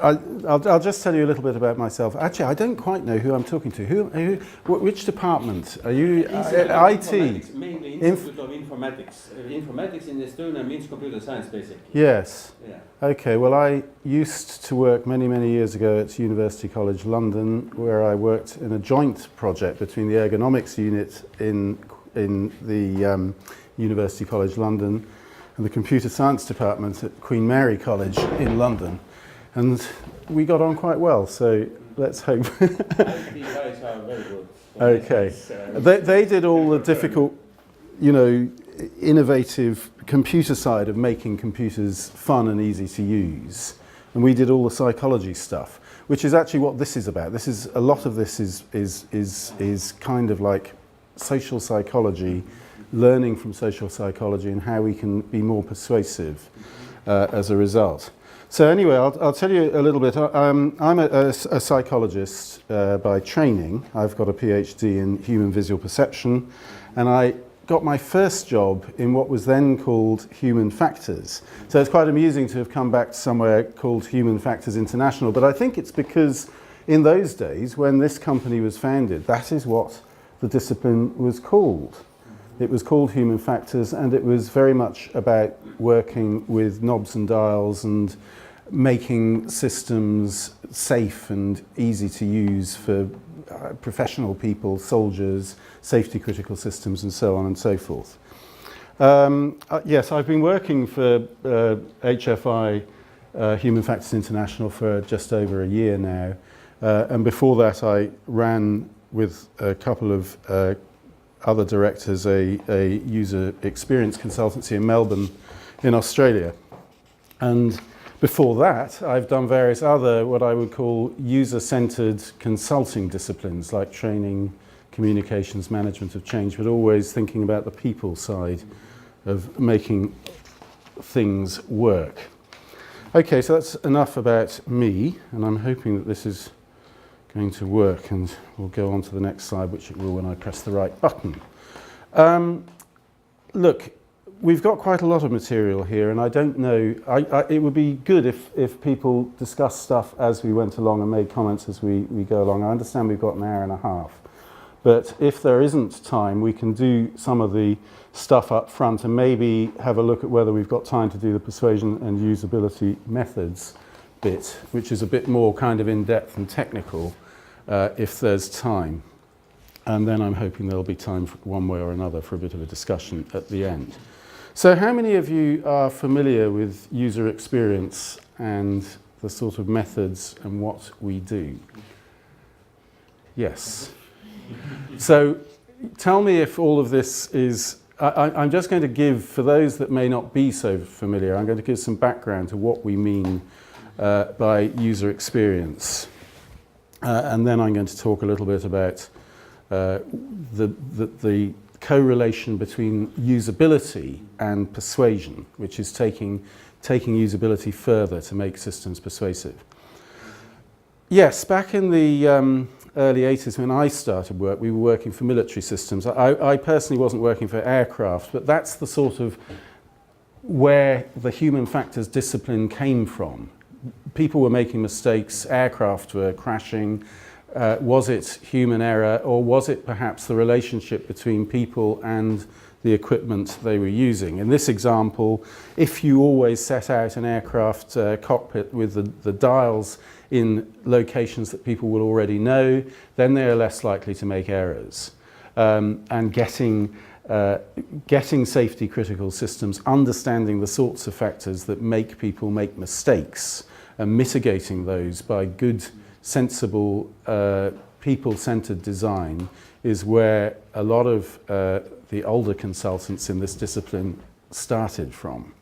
I'll just tell you a little bit about myself. Actually, I don't quite know who I'm talking to. Which department? Are you IT? Informatics, mainly Institute of Informatics. Informatics in Estonia means computer science, basically. Yes. Yeah. Okay, well, I used to work many, many years ago at University College London, where I worked in a joint project between the ergonomics unit in the University College London and the computer science department at Queen Mary College in London. And we got on quite well, so let's hope. IT guys are very good. Okay. They did all the difficult, innovative computer side of making computers fun and easy to use. And we did all the psychology stuff, which is actually what this is about. A lot of this is kind of like social psychology, learning from social psychology and how we can be more persuasive as a result. So anyway, I'll tell you a little bit. I'm a psychologist by training. I've got a PhD in human visual perception, and I got my first job in what was then called Human Factors. So it's quite amusing to have come back to somewhere called Human Factors International, but I think it's because in those days, when this company was founded, that is what the discipline was called. It was called Human Factors, and it was very much about working with knobs and dials and making systems safe and easy to use for professional people, soldiers, safety critical systems, and so on and so forth. Yes, I've been working for HFI, Human Factors International, for just over a year now. And before that, I ran with a couple of other directors a user experience consultancy in Melbourne in Australia. And before that, I've done various other what I would call user-centered consulting disciplines like training, communications, management of change, but always thinking about the people side of making things work. Okay, so that's enough about me, and I'm hoping that this is going to work, and we'll go on to the next slide, which it will when I press the right button. Look, we've got quite a lot of material here, and I don't know, it would be good if people discussed stuff as we went along and made comments as we go along. I understand we've got an hour and a half, but if there isn't time, we can do some of the stuff up front and maybe have a look at whether we've got time to do the persuasion and usability methods bit, which is a bit more kind of in-depth and technical, if there's time. And then I'm hoping there'll be time for one way or another for a bit of a discussion at the end. So how many of you are familiar with user experience and the sort of methods and what we do? Yes. So tell me if all of this is... I'm just going to give, for those that may not be so familiar, I'm going to give some background to what we mean by user experience. And then I'm going to talk a little bit about the correlation between usability and persuasion, which is taking usability further to make systems persuasive. Yes, back in the early 80s when I started work, we were working for military systems. I personally wasn't working for aircraft, but that's the sort of where the human factors discipline came from. People were making mistakes, aircraft were crashing. Was it human error, or was it perhaps the relationship between people and the equipment they were using? In this example, if you always set out an aircraft cockpit with the dials in locations that people will already know, then they are less likely to make errors. And getting safety critical systems, understanding the sorts of factors that make people make mistakes and mitigating those by good, sensible, people-centered design is where a lot of the older consultants in this discipline started from.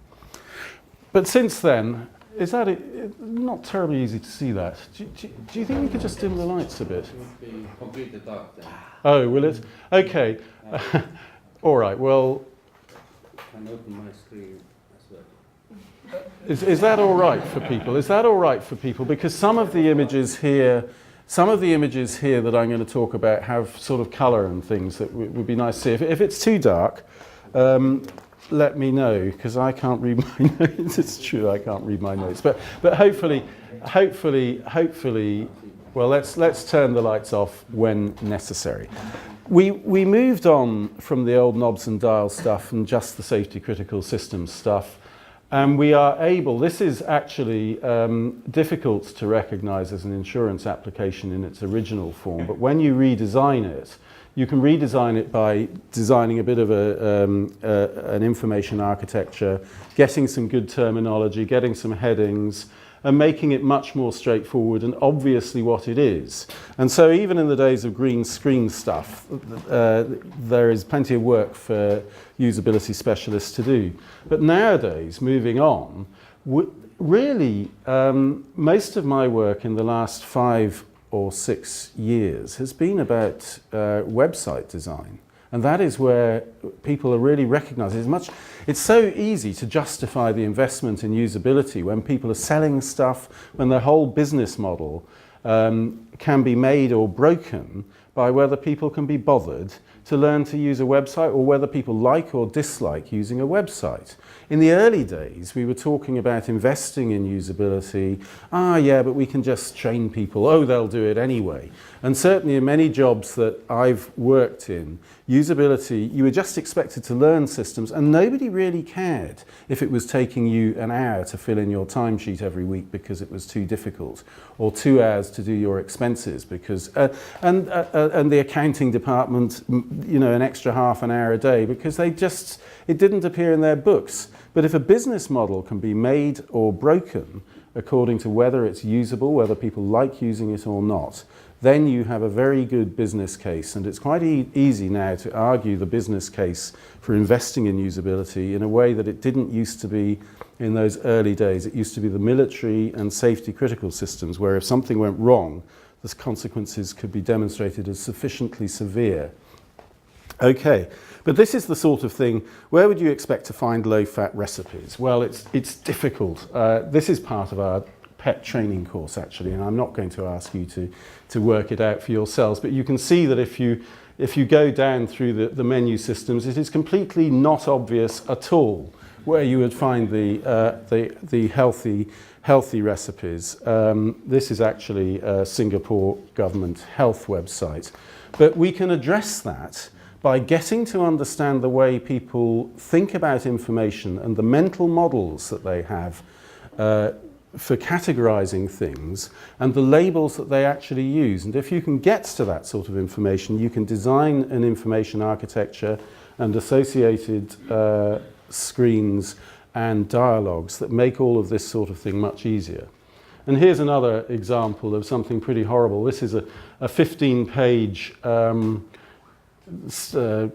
But since then, is that not terribly easy to see that? Do you think we could just dim the lights a bit? It would be completely dark then. Oh, will it? Okay. All right, well... I can open my screen as well. Is that all right for people? Is that all right for people? Because some of the images here that I'm going to talk about have sort of colour and things that would be nice to see. If it's too dark, let me know, because I can't read my notes. It's true, I can't read my notes. But hopefully, well, let's turn the lights off when necessary. We moved on from the old knobs and dials stuff and just the safety critical systems stuff. And we are able, this is actually difficult to recognize as an insurance application in its original form, but when you redesign it, you can redesign it by designing a bit of an information architecture, getting some good terminology, getting some headings, and making it much more straightforward and obviously what it is. And so even in the days of green screen stuff, there is plenty of work for usability specialists to do. But nowadays, moving on, really most of my work in the last 5 or 6 years has been about website design. And that is where people are really recognizing it's so easy to justify the investment in usability when people are selling stuff, when their whole business model can be made or broken by whether people can be bothered to learn to use a website or whether people like or dislike using a website. In the early days, we were talking about investing in usability. Yeah, but we can just train people. Oh, they'll do it anyway. And certainly in many jobs that I've worked in, usability, you were just expected to learn systems and nobody really cared if it was taking you an hour to fill in your timesheet every week because it was too difficult, or 2 hours to do your expenses because, and the accounting department, you know, an extra half an hour a day because it didn't appear in their books. But if a business model can be made or broken according to whether it's usable, whether people like using it or not, then you have a very good business case. And it's quite easy now to argue the business case for investing in usability in a way that it didn't used to be in those early days. It used to be the military and safety critical systems where if something went wrong, the consequences could be demonstrated as sufficiently severe. Okay, but this is the sort of thing, where would you expect to find low-fat recipes? Well, it's difficult. This is part of our PET training course, actually, and I'm not going to ask you to work it out for yourselves, but you can see that if you go down through the menu systems, it is completely not obvious at all where you would find the healthy recipes. This is actually a Singapore government health website. But we can address that by getting to understand the way people think about information and the mental models that they have for categorizing things and the labels that they actually use. And if you can get to that sort of information, you can design an information architecture and associated screens and dialogues that make all of this sort of thing much easier. And here's another example of something pretty horrible. This is a 15-page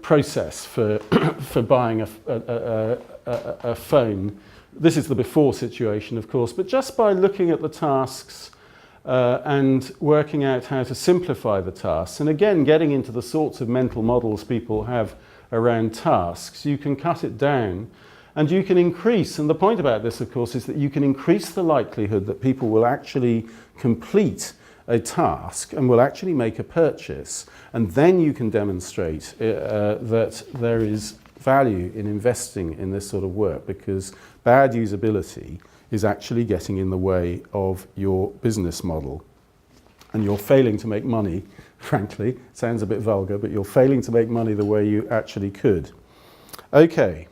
process for buying a phone. This is the before situation, of course, but just by looking at the tasks and working out how to simplify the tasks, and again getting into the sorts of mental models people have around tasks, you can cut it down and you can increase, and the point about this, of course, is that you can increase the likelihood that people will actually complete a task and will actually make a purchase, and then you can demonstrate that there is value in investing in this sort of work, because bad usability is actually getting in the way of your business model and you're failing to make money. Frankly, sounds a bit vulgar, but you're failing to make money the way you actually could. Okay,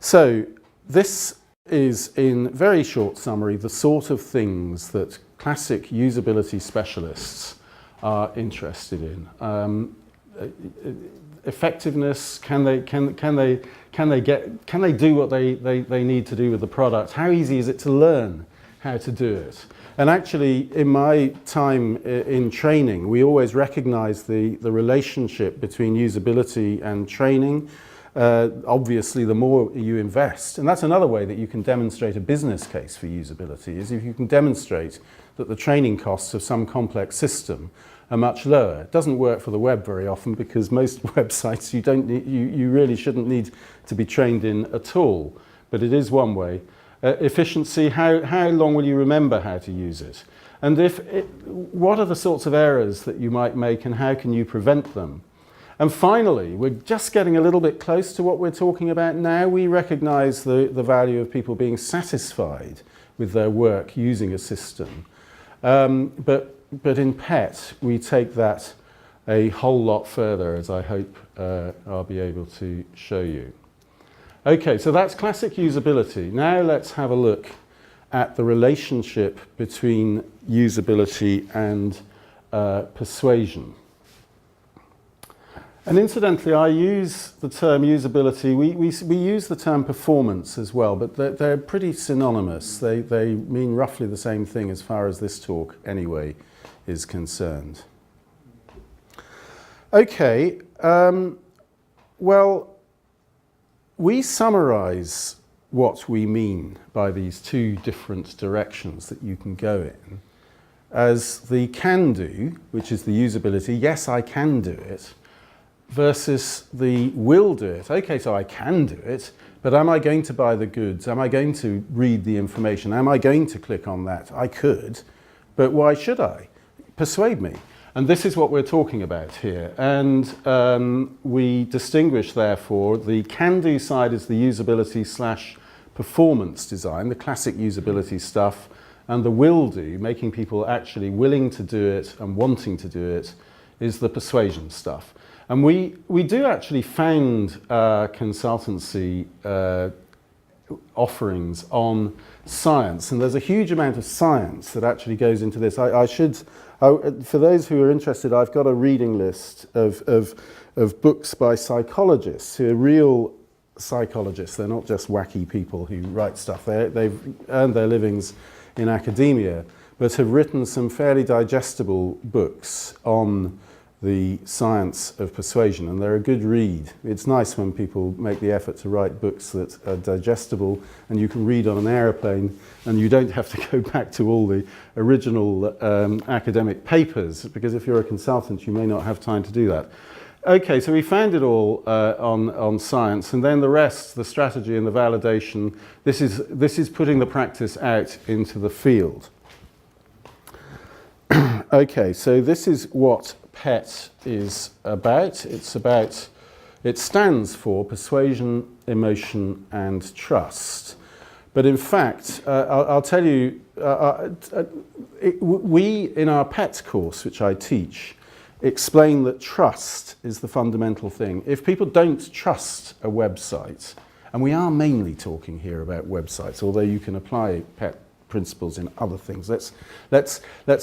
so this is, in very short summary, the sort of things that classic usability specialists are interested in. Effectiveness, can they do what they need to do with the product? How easy is it to learn how to do it? And actually, in my time in training, we always recognize the relationship between usability and training. Obviously, the more you invest, and that's another way that you can demonstrate a business case for usability, is if you can demonstrate that the training costs of some complex system are much lower. It doesn't work for the web very often because most websites you really shouldn't need to be trained in at all, but it is one way. Efficiency, how long will you remember how to use it? And what are the sorts of errors that you might make and how can you prevent them? And finally, we're just getting a little bit close to what we're talking about now. We recognise the value of people being satisfied with their work using a system. But in PET, we take that a whole lot further, as I hope I'll be able to show you. Okay, so that's classic usability. Now let's have a look at the relationship between usability and persuasion. And incidentally, I use the term usability, we use the term performance as well, but they're pretty synonymous. They mean roughly the same thing as far as this talk anyway is concerned. Okay, well, we summarize what we mean by these two different directions that you can go in as the can do, which is the usability, yes, I can do it, versus the will do it. Okay, so I can do it, but am I going to buy the goods? Am I going to read the information? Am I going to click on that? I could, but why should I? Persuade me. And this is what we're talking about here. And we distinguish, therefore, the can-do side is the usability / performance design, the classic usability stuff, and the will do, making people actually willing to do it and wanting to do it, is the persuasion stuff. And we do actually found consultancy offerings on science, and there's a huge amount of science that actually goes into this. For those who are interested, I've got a reading list of books by psychologists who are real psychologists. They're not just wacky people who write stuff. They've earned their livings in academia, but have written some fairly digestible books on the science of persuasion, and they're a good read. It's nice when people make the effort to write books that are digestible and you can read on an aeroplane, and you don't have to go back to all the original academic papers, because if you're a consultant you may not have time to do that. Okay, so we found it all on science, and then the rest, the strategy and the validation, this is putting the practice out into the field. Okay, so this is what PET is about. It stands for persuasion, emotion, and trust. But in fact, I'll tell you, we in our PET course, which I teach, explain that trust is the fundamental thing. If people don't trust a website, and we are mainly talking here about websites, although you can apply PET principles in other things. Let's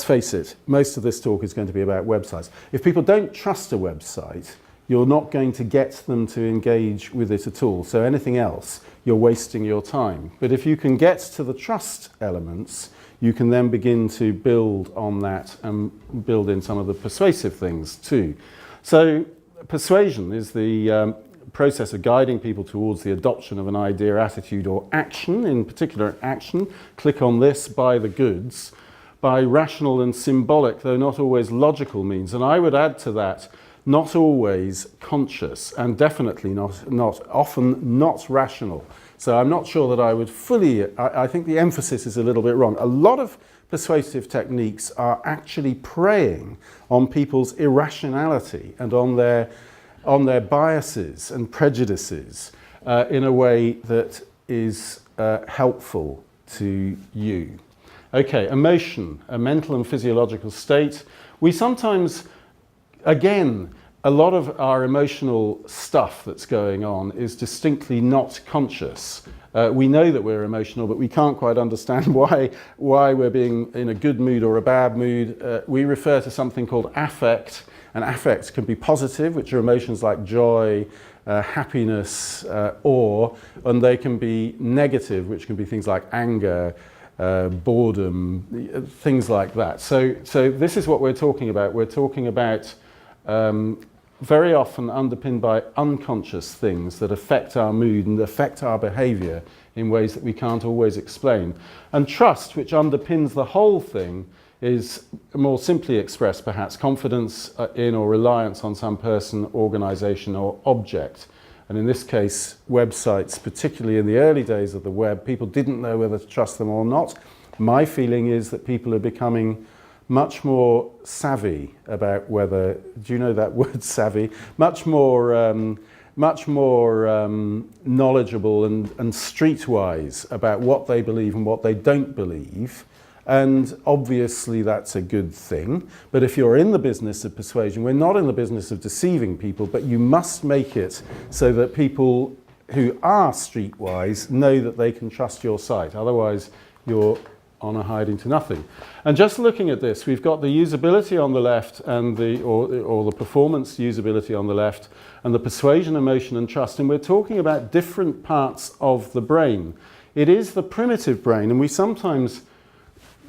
face it, most of this talk is going to be about websites. If people don't trust a website, you're not going to get them to engage with it at all. So anything else, you're wasting your time. But if you can get to the trust elements, you can then begin to build on that and build in some of the persuasive things too. So persuasion is the process of guiding people towards the adoption of an idea, attitude, or action, in particular action. Click on this, buy the goods, by rational and symbolic, though not always logical means. And I would add to that, not always conscious, and definitely not often not rational. So I'm not sure that I would fully, I think the emphasis is a little bit wrong. A lot of persuasive techniques are actually preying on people's irrationality and on their biases and prejudices in a way that is helpful to you. Okay, emotion, a mental and physiological state. We sometimes, again, a lot of our emotional stuff that's going on is distinctly not conscious. We know that we're emotional, but we can't quite understand why we're being in a good mood or a bad mood. We refer to something called affect, and affects can be positive, which are emotions like joy, happiness, awe, and they can be negative, which can be things like anger, boredom, things like that. So this is what we're talking about. We're talking about very often underpinned by unconscious things that affect our mood and affect our behavior in ways that we can't always explain. And trust, which underpins the whole thing, is more simply expressed perhaps confidence in or reliance on some person, organization, or object. And in this case, websites, particularly in the early days of the web, people didn't know whether to trust them or not. My feeling is that people are becoming much more savvy about whether, do you know that word savvy? Much more knowledgeable and streetwise about what they believe and what they don't believe. And obviously that's a good thing. But if you're in the business of persuasion, we're not in the business of deceiving people, but you must make it so that people who are streetwise know that they can trust your site. Otherwise, you're on a hiding to nothing. And just looking at this, we've got the usability on the left and or the performance usability on the left, and the persuasion, emotion, and trust. And we're talking about different parts of the brain. It is the primitive brain, and we sometimes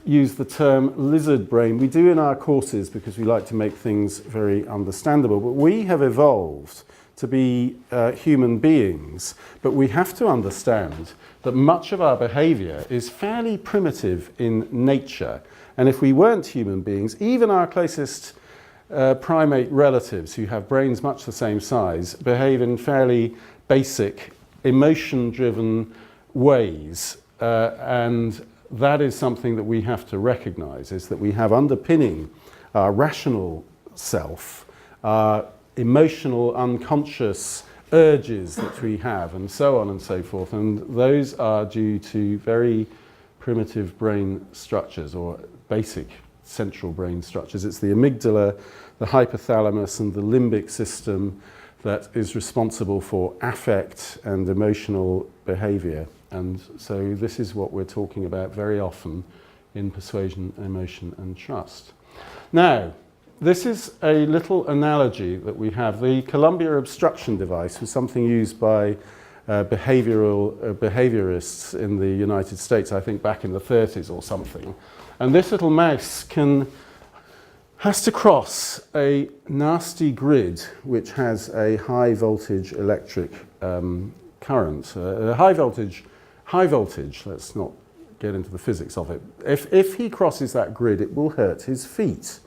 use the term lizard brain. We do in our courses because we like to make things very understandable. But we have evolved to be human beings, but we have to understand that much of our behavior is fairly primitive in nature. And if we weren't human beings, even our closest primate relatives who have brains much the same size behave in fairly basic, emotion-driven ways. And that is something that we have to recognize, is that we have underpinning our rational self, our emotional, unconscious urges that we have, and so on and so forth. And those are due to very primitive brain structures, or basic central brain structures. It's the amygdala, the hypothalamus, and the limbic system that is responsible for affect and emotional behavior. And so this is what we're talking about very often in persuasion, emotion, and trust. Now, this is a little analogy that we have. The Columbia obstruction device was something used by behaviorists in the United States, I think back in the 30s or something. And this little mouse has to cross a nasty grid which has a high voltage electric current. High voltage, let's not get into the physics of it. If he crosses that grid, it will hurt his feet.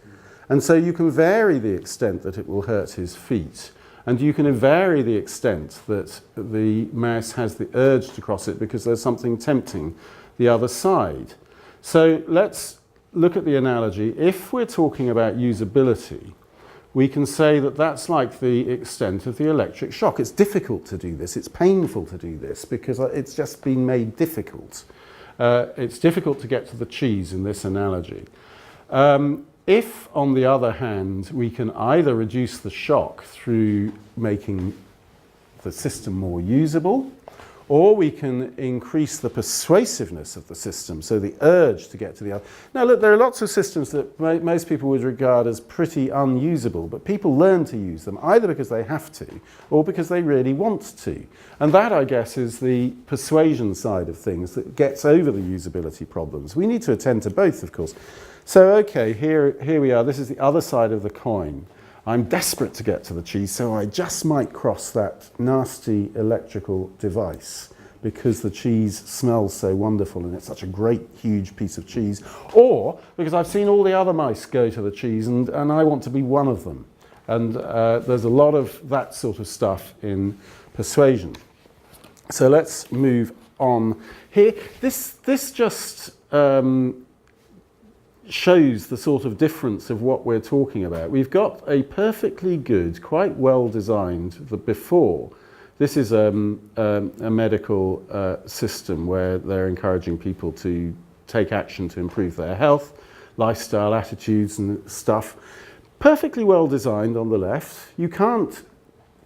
And so you can vary the extent that it will hurt his feet. And you can vary the extent that the mouse has the urge to cross it because there's something tempting the other side. So let's look at the analogy. If we're talking about usability, we can say that that's like the extent of the electric shock. It's difficult to do this. It's painful to do this because it's just been made difficult. It's difficult to get to the cheese in this analogy. If, on the other hand, we can either reduce the shock through making the system more usable, or we can increase the persuasiveness of the system, so the urge to get to the other. Now look, there are lots of systems that most people would regard as pretty unusable, but people learn to use them either because they have to, or because they really want to. And that, I guess, is the persuasion side of things that gets over the usability problems. We need to attend to both, of course. So, okay, here we are. This is the other side of the coin. I'm desperate to get to the cheese, so I just might cross that nasty electrical device because the cheese smells so wonderful and it's such a great, huge piece of cheese. Or because I've seen all the other mice go to the cheese and I want to be one of them. And there's a lot of that sort of stuff in persuasion. So let's move on here. This just shows the sort of difference of what we're talking about. We've got a perfectly good, quite well designed, the before. This is a medical system where they're encouraging people to take action to improve their health, lifestyle, attitudes and stuff. Perfectly well designed on the left. You can't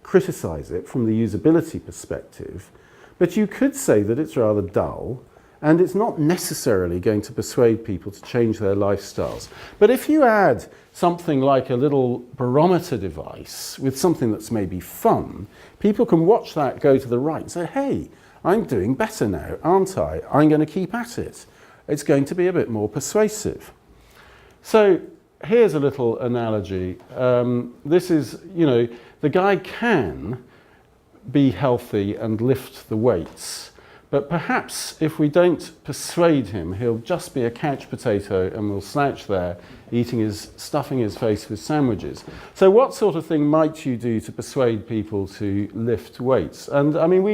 criticize it from the usability perspective, but you could say that it's rather dull. And it's not necessarily going to persuade people to change their lifestyles. But if you add something like a little barometer device with something that's maybe fun, people can watch that go to the right and say, hey, I'm doing better now, aren't I? I'm going to keep at it. It's going to be a bit more persuasive. So here's a little analogy. This is, the guy can be healthy and lift the weights. But perhaps if we don't persuade him, he'll just be a couch potato and will slouch there, stuffing his face with sandwiches. So what sort of thing might you do to persuade people to lift weights? And I mean,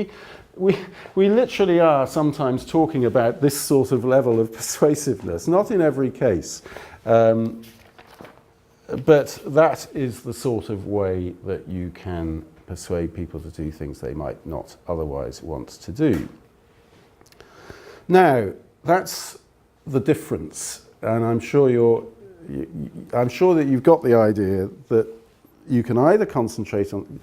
we literally are sometimes talking about this sort of level of persuasiveness, not in every case. But that is the sort of way that you can persuade people to do things they might not otherwise want to do. Now, that's the difference, and I'm sure that you've got the idea that you can either concentrate on,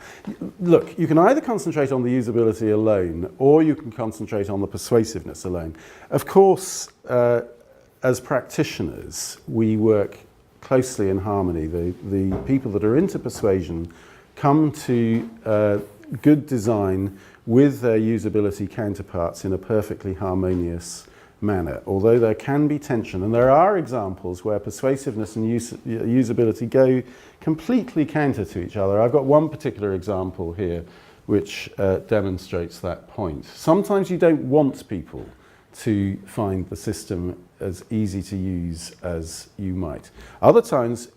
look, you can either concentrate on the usability alone, or you can concentrate on the persuasiveness alone. Of course, as practitioners, we work closely in harmony. The people that are into persuasion come to good design with their usability counterparts in a perfectly harmonious manner, although there can be tension. And there are examples where persuasiveness and usability go completely counter to each other. I've got one particular example here which demonstrates that point. Sometimes you don't want people to find the system as easy to use as you might. Other times,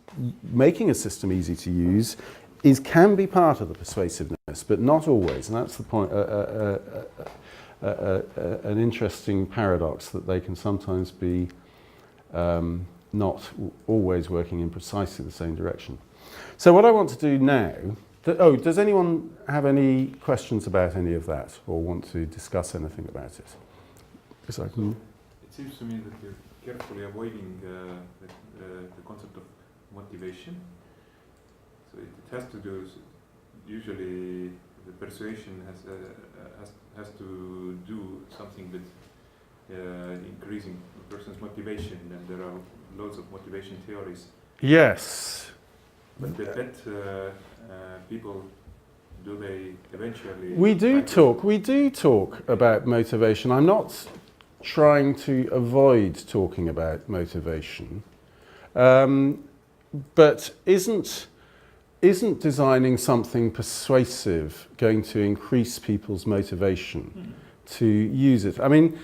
making a system easy to use can be part of the persuasiveness, but not always, and that's the point. An interesting paradox that they can sometimes be not always working in precisely the same direction. So what I want to do now, does anyone have any questions about any of that or want to discuss anything about it? Yes, I can. It seems to me that you're carefully avoiding the concept of motivation. So it has to do, usually the persuasion has to do something with increasing a person's motivation, and there are loads of motivation theories. Yes. But people, do they eventually... We do talk about motivation. I'm not trying to avoid talking about motivation, but isn't designing something persuasive going to increase people's motivation to use it? I mean,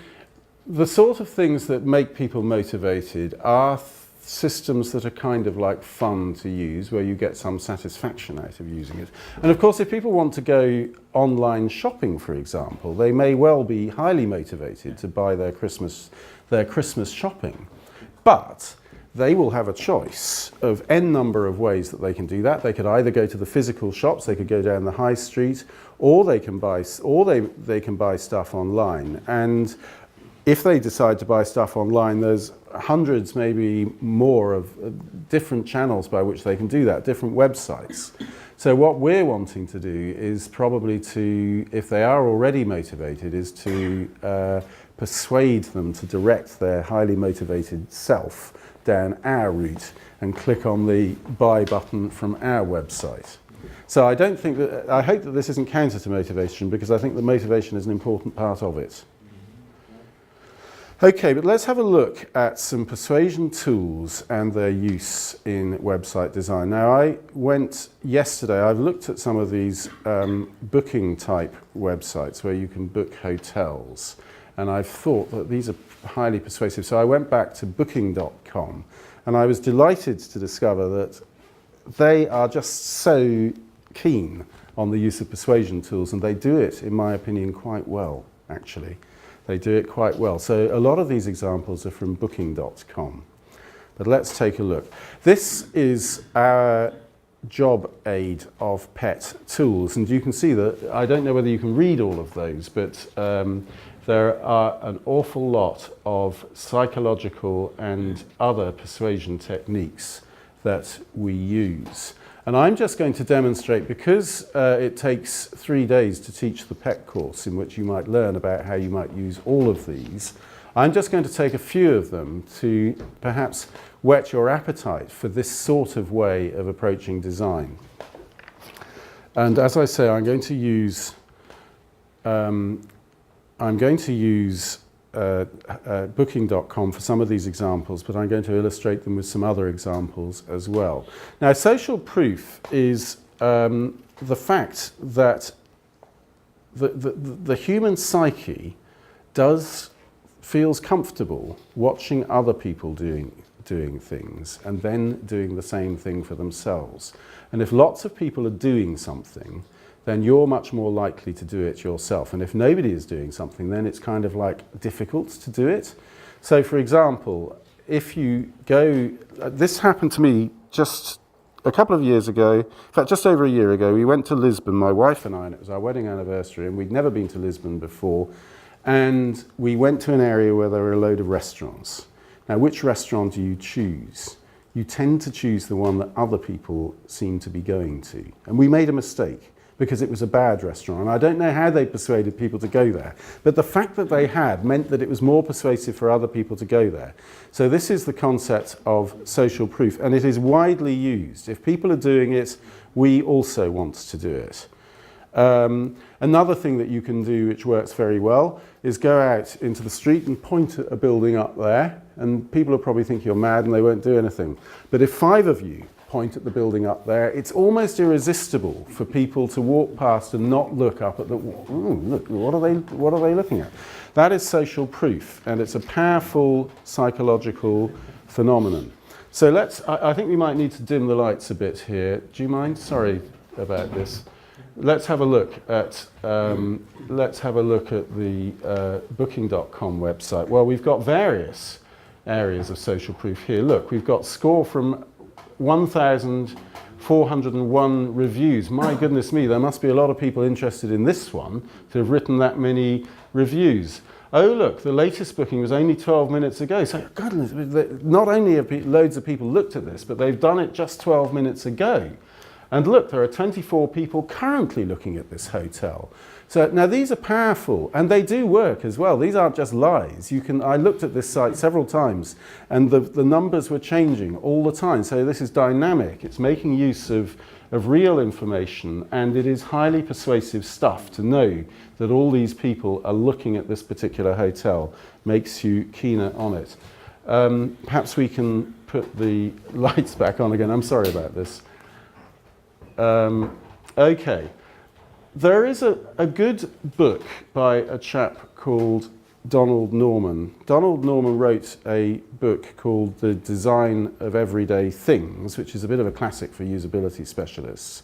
the sort of things that make people motivated are systems that are kind of like fun to use, where you get some satisfaction out of using it. And of course, if people want to go online shopping, for example, they may well be highly motivated to buy their Christmas shopping. But they will have a choice of n number of ways that they can do that. They could either go to the physical shops, they could go down the high street, or they can buy stuff online. And if they decide to buy stuff online, there's hundreds, maybe more, of different channels by which they can do that, different websites. So what we're wanting to do is probably to, if they are already motivated, is to persuade them to direct their highly motivated self down our route and click on the buy button from our website. So I hope that this isn't counter to motivation, because I think that motivation is an important part of it. Okay, but let's have a look at some persuasion tools and their use in website design. Now, I went yesterday, I've looked at some of these booking type websites where you can book hotels, and I've thought that these are highly persuasive. So I went back to booking.com, and I was delighted to discover that they are just so keen on the use of persuasion tools, and they do it, in my opinion, quite well, actually. They do it quite well. So a lot of these examples are from booking.com. But let's take a look. This is our job aid of PET tools, and you can see that, I don't know whether you can read all of those, but there are an awful lot of psychological and other persuasion techniques that we use. And I'm just going to demonstrate, because it takes 3 days to teach the PET course, in which you might learn about how you might use all of these. I'm just going to take a few of them to perhaps whet your appetite for this sort of way of approaching design. And as I say, I'm going to use booking.com for some of these examples, but I'm going to illustrate them with some other examples as well. Now, social proof is the fact that the human psyche feels comfortable watching other people doing things and then doing the same thing for themselves. And if lots of people are doing something, then you're much more likely to do it yourself. And if nobody is doing something, then it's kind of like difficult to do it. So for example, if you go, this happened to me just a couple of years ago, in fact just over a year ago. We went to Lisbon, my wife and I, and it was our wedding anniversary, and we'd never been to Lisbon before, and we went to an area where there were a load of restaurants. Now, which restaurant do you choose? You tend to choose the one that other people seem to be going to. And we made a mistake because it was a bad restaurant. And I don't know how they persuaded people to go there. But the fact that they had meant that it was more persuasive for other people to go there. So this is the concept of social proof. And it is widely used. If people are doing it, we also want to do it. Another thing that you can do which works very well is go out into the street and point at a building up there, and people will probably think you're mad and they won't do anything. But if 5 of you point at the building up there, it's almost irresistible for people to walk past and not look up at the look, what are they looking at? That is social proof, and it's a powerful psychological phenomenon. So I think we might need to dim the lights a bit here. Do you mind? Sorry about this. Let's have a look at the Booking.com website. Well, we've got various areas of social proof here. Look, we've got score from 1,401 reviews. My goodness me, there must be a lot of people interested in this one to have written that many reviews. Oh look, the latest booking was only 12 minutes ago. So goodness, not only have loads of people looked at this, but they've done it just 12 minutes ago. And look, there are 24 people currently looking at this hotel. So now these are powerful, and they do work as well. These aren't just lies. I looked at this site several times, and the numbers were changing all the time. So this is dynamic. It's making use of real information, and it is highly persuasive stuff to know that all these people are looking at this particular hotel. Makes you keener on it. Perhaps we can put the lights back on again. I'm sorry about this. Okay, there is a good book by a chap called Donald Norman. Donald Norman wrote a book called The Design of Everyday Things, which is a bit of a classic for usability specialists.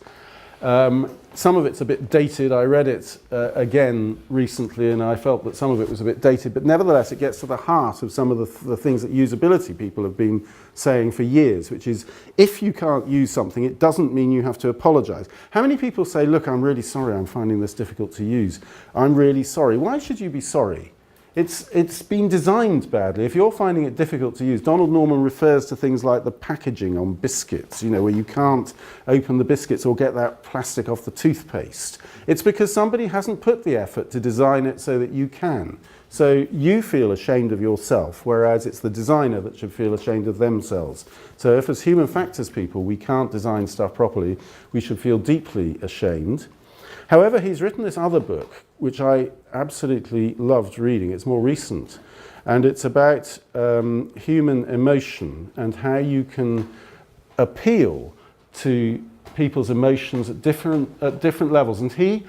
Some of it's a bit dated. I read it again recently, and I felt that some of it was a bit dated, but nevertheless it gets to the heart of some of the things that usability people have been saying for years, which is if you can't use something, it doesn't mean you have to apologize. How many people say, look, I'm really sorry, I'm finding this difficult to use. I'm really sorry. Why should you be sorry? It's been designed badly. If you're finding it difficult to use, Donald Norman refers to things like the packaging on biscuits, where you can't open the biscuits or get that plastic off the toothpaste. It's because somebody hasn't put the effort to design it so that you can. So you feel ashamed of yourself, whereas it's the designer that should feel ashamed of themselves. So if as human factors people we can't design stuff properly, we should feel deeply ashamed. However, he's written this other book, which I absolutely loved reading. It's more recent, and it's about human emotion and how you can appeal to people's emotions at different levels. And he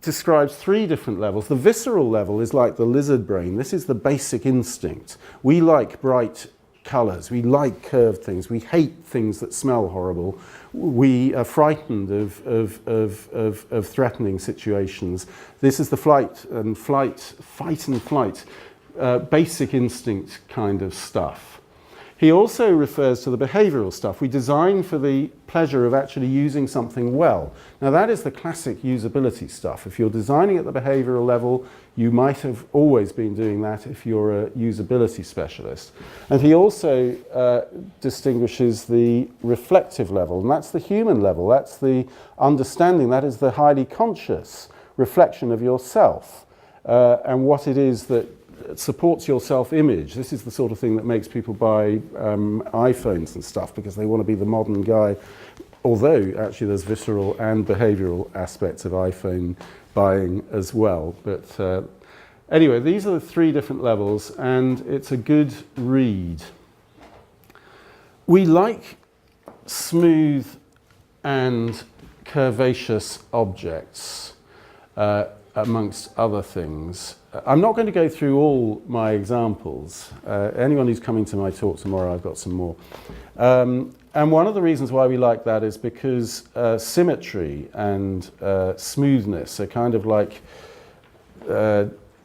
describes 3 different levels. The visceral level is like the lizard brain. This is the basic instinct. We like bright colours, we like curved things, we hate things that smell horrible, we are frightened of threatening situations. This is the fight and flight, basic instinct kind of stuff. He also refers to the behavioural stuff. We design for the pleasure of actually using something well. Now that is the classic usability stuff. If you're designing at the behavioural level, you might have always been doing that if you're a usability specialist. And he also distinguishes the reflective level, and that's the human level. That's the understanding. That is the highly conscious reflection of yourself and what it is that supports your self-image. This is the sort of thing that makes people buy iPhones and stuff because they want to be the modern guy, although actually there's visceral and behavioural aspects of iPhone buying as well. But anyway, these are the 3 different levels, and it's a good read. We like smooth and curvaceous objects, amongst other things. I'm not going to go through all my examples. Anyone who's coming to my talk tomorrow, I've got some more. And one of the reasons why we like that is because symmetry and smoothness are kind of like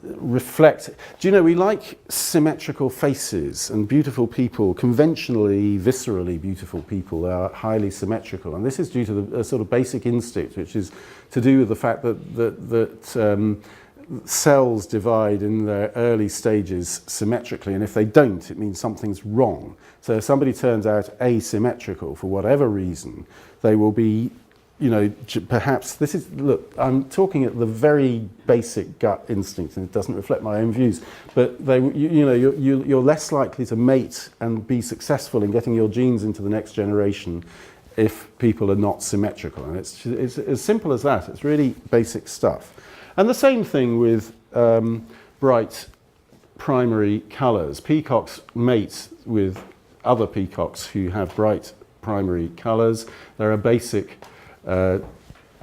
reflect. Do you know, we like symmetrical faces and beautiful people, conventionally, viscerally beautiful people are highly symmetrical. And this is due to a sort of basic instinct, which is to do with the fact that cells divide in their early stages symmetrically, and if they don't, it means something's wrong. So if somebody turns out asymmetrical for whatever reason, they will be, you know, perhaps this is, look, I'm talking at the very basic gut instinct, and it doesn't reflect my own views, but they, you know, you're less likely to mate and be successful in getting your genes into the next generation if people are not symmetrical. And it's as simple as that. It's really basic stuff. And the same thing with bright primary colours. Peacocks mate with other peacocks who have bright primary colours. There are basic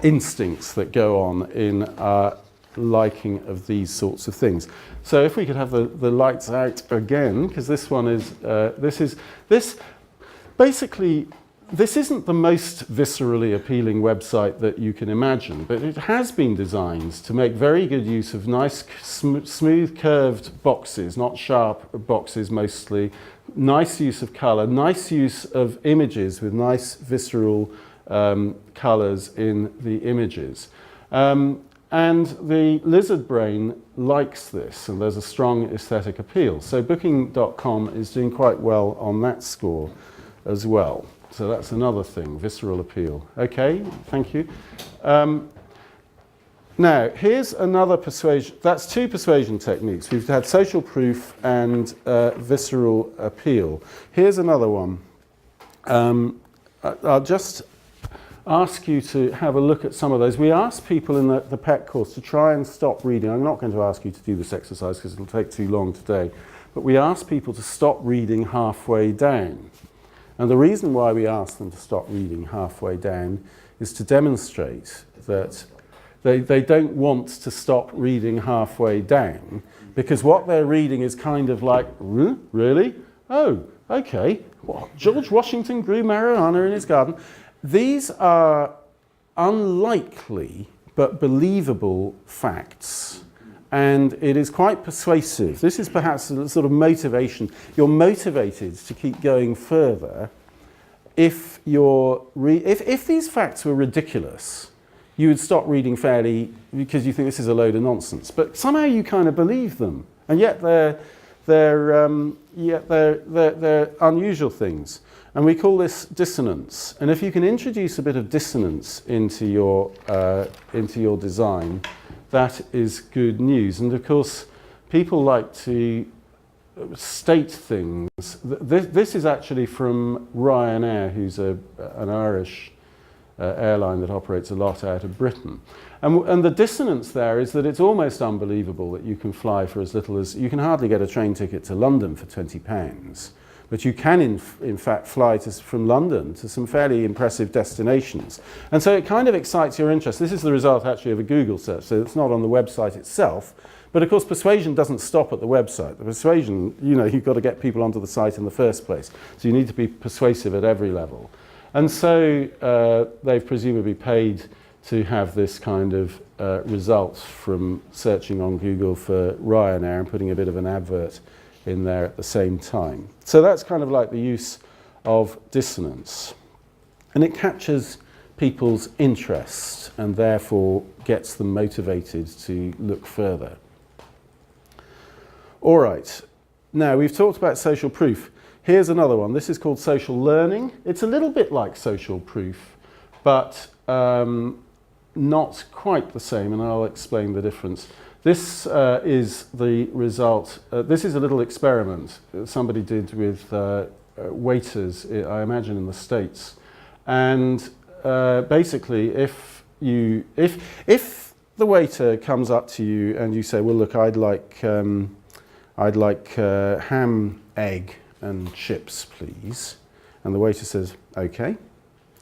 instincts that go on in our liking of these sorts of things. So if we could have the lights out again, because this one is, basically, this isn't the most viscerally appealing website that you can imagine, but it has been designed to make very good use of nice, smooth, curved boxes, not sharp boxes mostly, nice use of colour, nice use of images with nice visceral colours in the images. And the lizard brain likes this, and there's a strong aesthetic appeal. So Booking.com is doing quite well on that score as well. So that's another thing, visceral appeal. Okay, thank you. Now, here's another persuasion. That's two persuasion techniques. We've had social proof and visceral appeal. Here's another one. I'll just ask you to have a look at some of those. We asked people in the PEC course to try and stop reading. I'm not going to ask you to do this exercise because it'll take too long today. But we asked people to stop reading halfway down. And the reason why we ask them to stop reading halfway down is to demonstrate that they don't want to stop reading halfway down, because what they're reading is kind of like, really? Oh, okay. What? George Washington grew marijuana in his garden. These are unlikely but believable facts. And it is quite persuasive. This is perhaps a sort of motivation. You're motivated to keep going further if if these facts were ridiculous, you would stop reading fairly because you think this is a load of nonsense. But somehow you kind of believe them, and yet they're unusual things. And we call this dissonance. And if you can introduce a bit of dissonance into your design, that is good news. And of course, people like to state things. This is actually from Ryanair, who's an Irish airline that operates a lot out of Britain. And the dissonance there is that it's almost unbelievable that you can fly for as little as, you can hardly get a train ticket to London for £20. But you can, in fact, fly from London to some fairly impressive destinations. And so it kind of excites your interest. This is the result, actually, of a Google search, so it's not on the website itself. But, of course, persuasion doesn't stop at the website. The persuasion, you know, you've got to get people onto the site in the first place. So you need to be persuasive at every level. And so they've presumably paid to have this kind of result from searching on Google for Ryanair and putting a bit of an advert in there at the same time. So that's kind of like the use of dissonance. And it captures people's interest and therefore gets them motivated to look further. All right, now we've talked about social proof. Here's another one. This is called social learning. It's a little bit like social proof, but not quite the same, and I'll explain the difference. This is the result. This is a little experiment somebody did with waiters, I imagine in the States. And basically, if the waiter comes up to you and you say, well, look, I'd like ham, egg, and chips, please. And the waiter says, okay,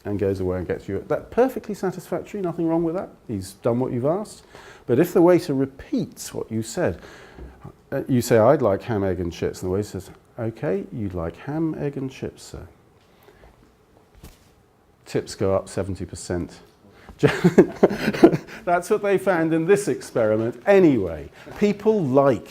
and goes away and gets you. That's perfectly satisfactory, nothing wrong with that. He's done what you've asked. But if the waiter repeats what you said, you say, I'd like ham, egg, and chips. And the waiter says, okay, you'd like ham, egg, and chips, sir. Tips go up 70%. That's what they found in this experiment. Anyway, people like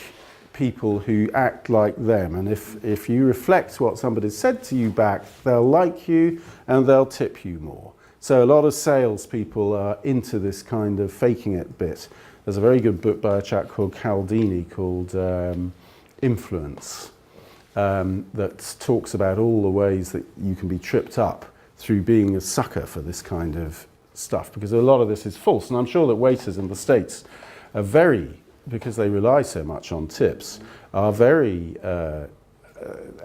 people who act like them, and if you reflect what somebody said to you back, they'll like you and they'll tip you more. So a lot of salespeople are into this kind of faking it bit. There's a very good book by a chap called Cialdini called Influence that talks about all the ways that you can be tripped up through being a sucker for this kind of stuff, because a lot of this is false. And I'm sure that waiters in the States are very, because they rely so much on tips, are very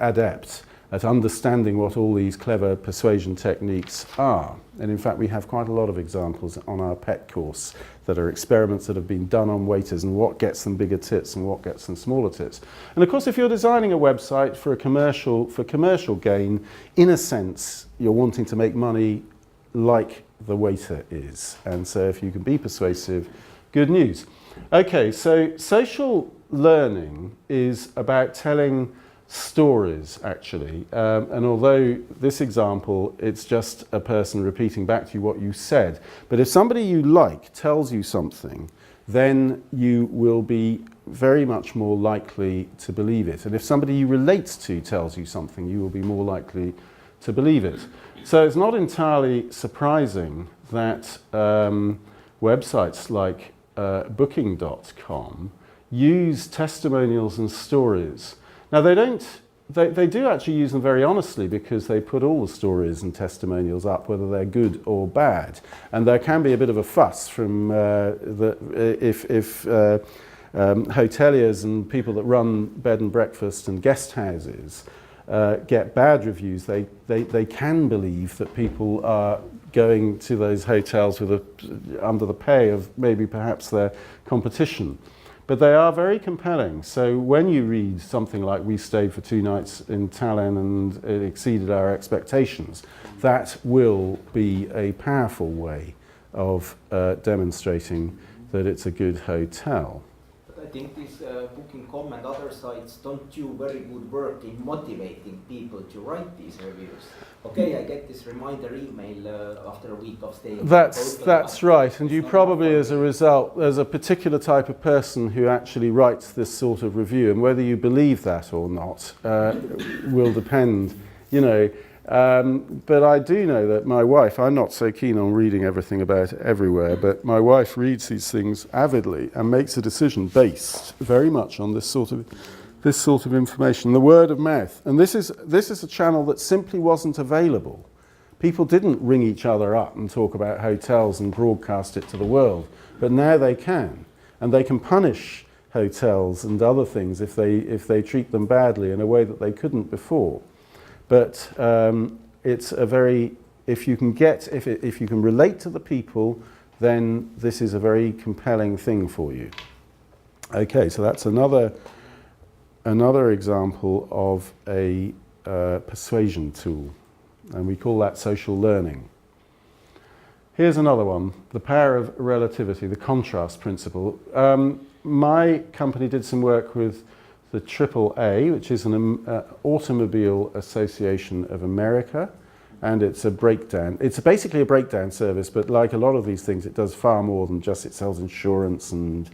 adept at understanding what all these clever persuasion techniques are. And in fact, we have quite a lot of examples on our PET course that are experiments that have been done on waiters and what gets them bigger tips and what gets them smaller tips. And of course, if you're designing a website for commercial gain, in a sense, you're wanting to make money like the waiter is. And so if you can be persuasive, good news. Okay, so social learning is about telling stories, actually. And although this example, it's just a person repeating back to you what you said. But if somebody you like tells you something, then you will be very much more likely to believe it. And if somebody you relate to tells you something, you will be more likely to believe it. So it's not entirely surprising that websites like Booking.com use testimonials and stories. Now they do actually use them very honestly, because they put all the stories and testimonials up, whether they're good or bad. And there can be a bit of a fuss from if hoteliers and people that run bed and breakfast and guest houses get bad reviews, they can believe that people are going to those hotels with under the pay of maybe perhaps their competition. But they are very compelling. So when you read something like "We stayed for 2 nights in Tallinn and it exceeded our expectations," that will be a powerful way of demonstrating that it's a good hotel. But I think this Booking.com and other sites don't do very good work in motivating people to write these reviews. Okay, I get this reminder email after a week of staying. That's right, and you probably, as a result, there's a particular type of person who actually writes this sort of review, and whether you believe that or not will depend, you know. But I do know that my wife, I'm not so keen on reading everything about it everywhere, but my wife reads these things avidly and makes a decision based very much on this sort of information, the word of mouth. And this is a channel that simply wasn't available. People didn't ring each other up and talk about hotels and broadcast it to the world, but now they can. And they can punish hotels and other things if they treat them badly in a way that they couldn't before. But it's a very, if you can relate to the people, then this is a very compelling thing for you. Okay, so that's another example of a persuasion tool, and we call that social learning. Here's another one, the power of relativity, the contrast principle. My company did some work with the AAA, which is an Automobile Association of America, and it's a breakdown. It's basically a breakdown service, but like a lot of these things, it does far more than just it sells insurance and,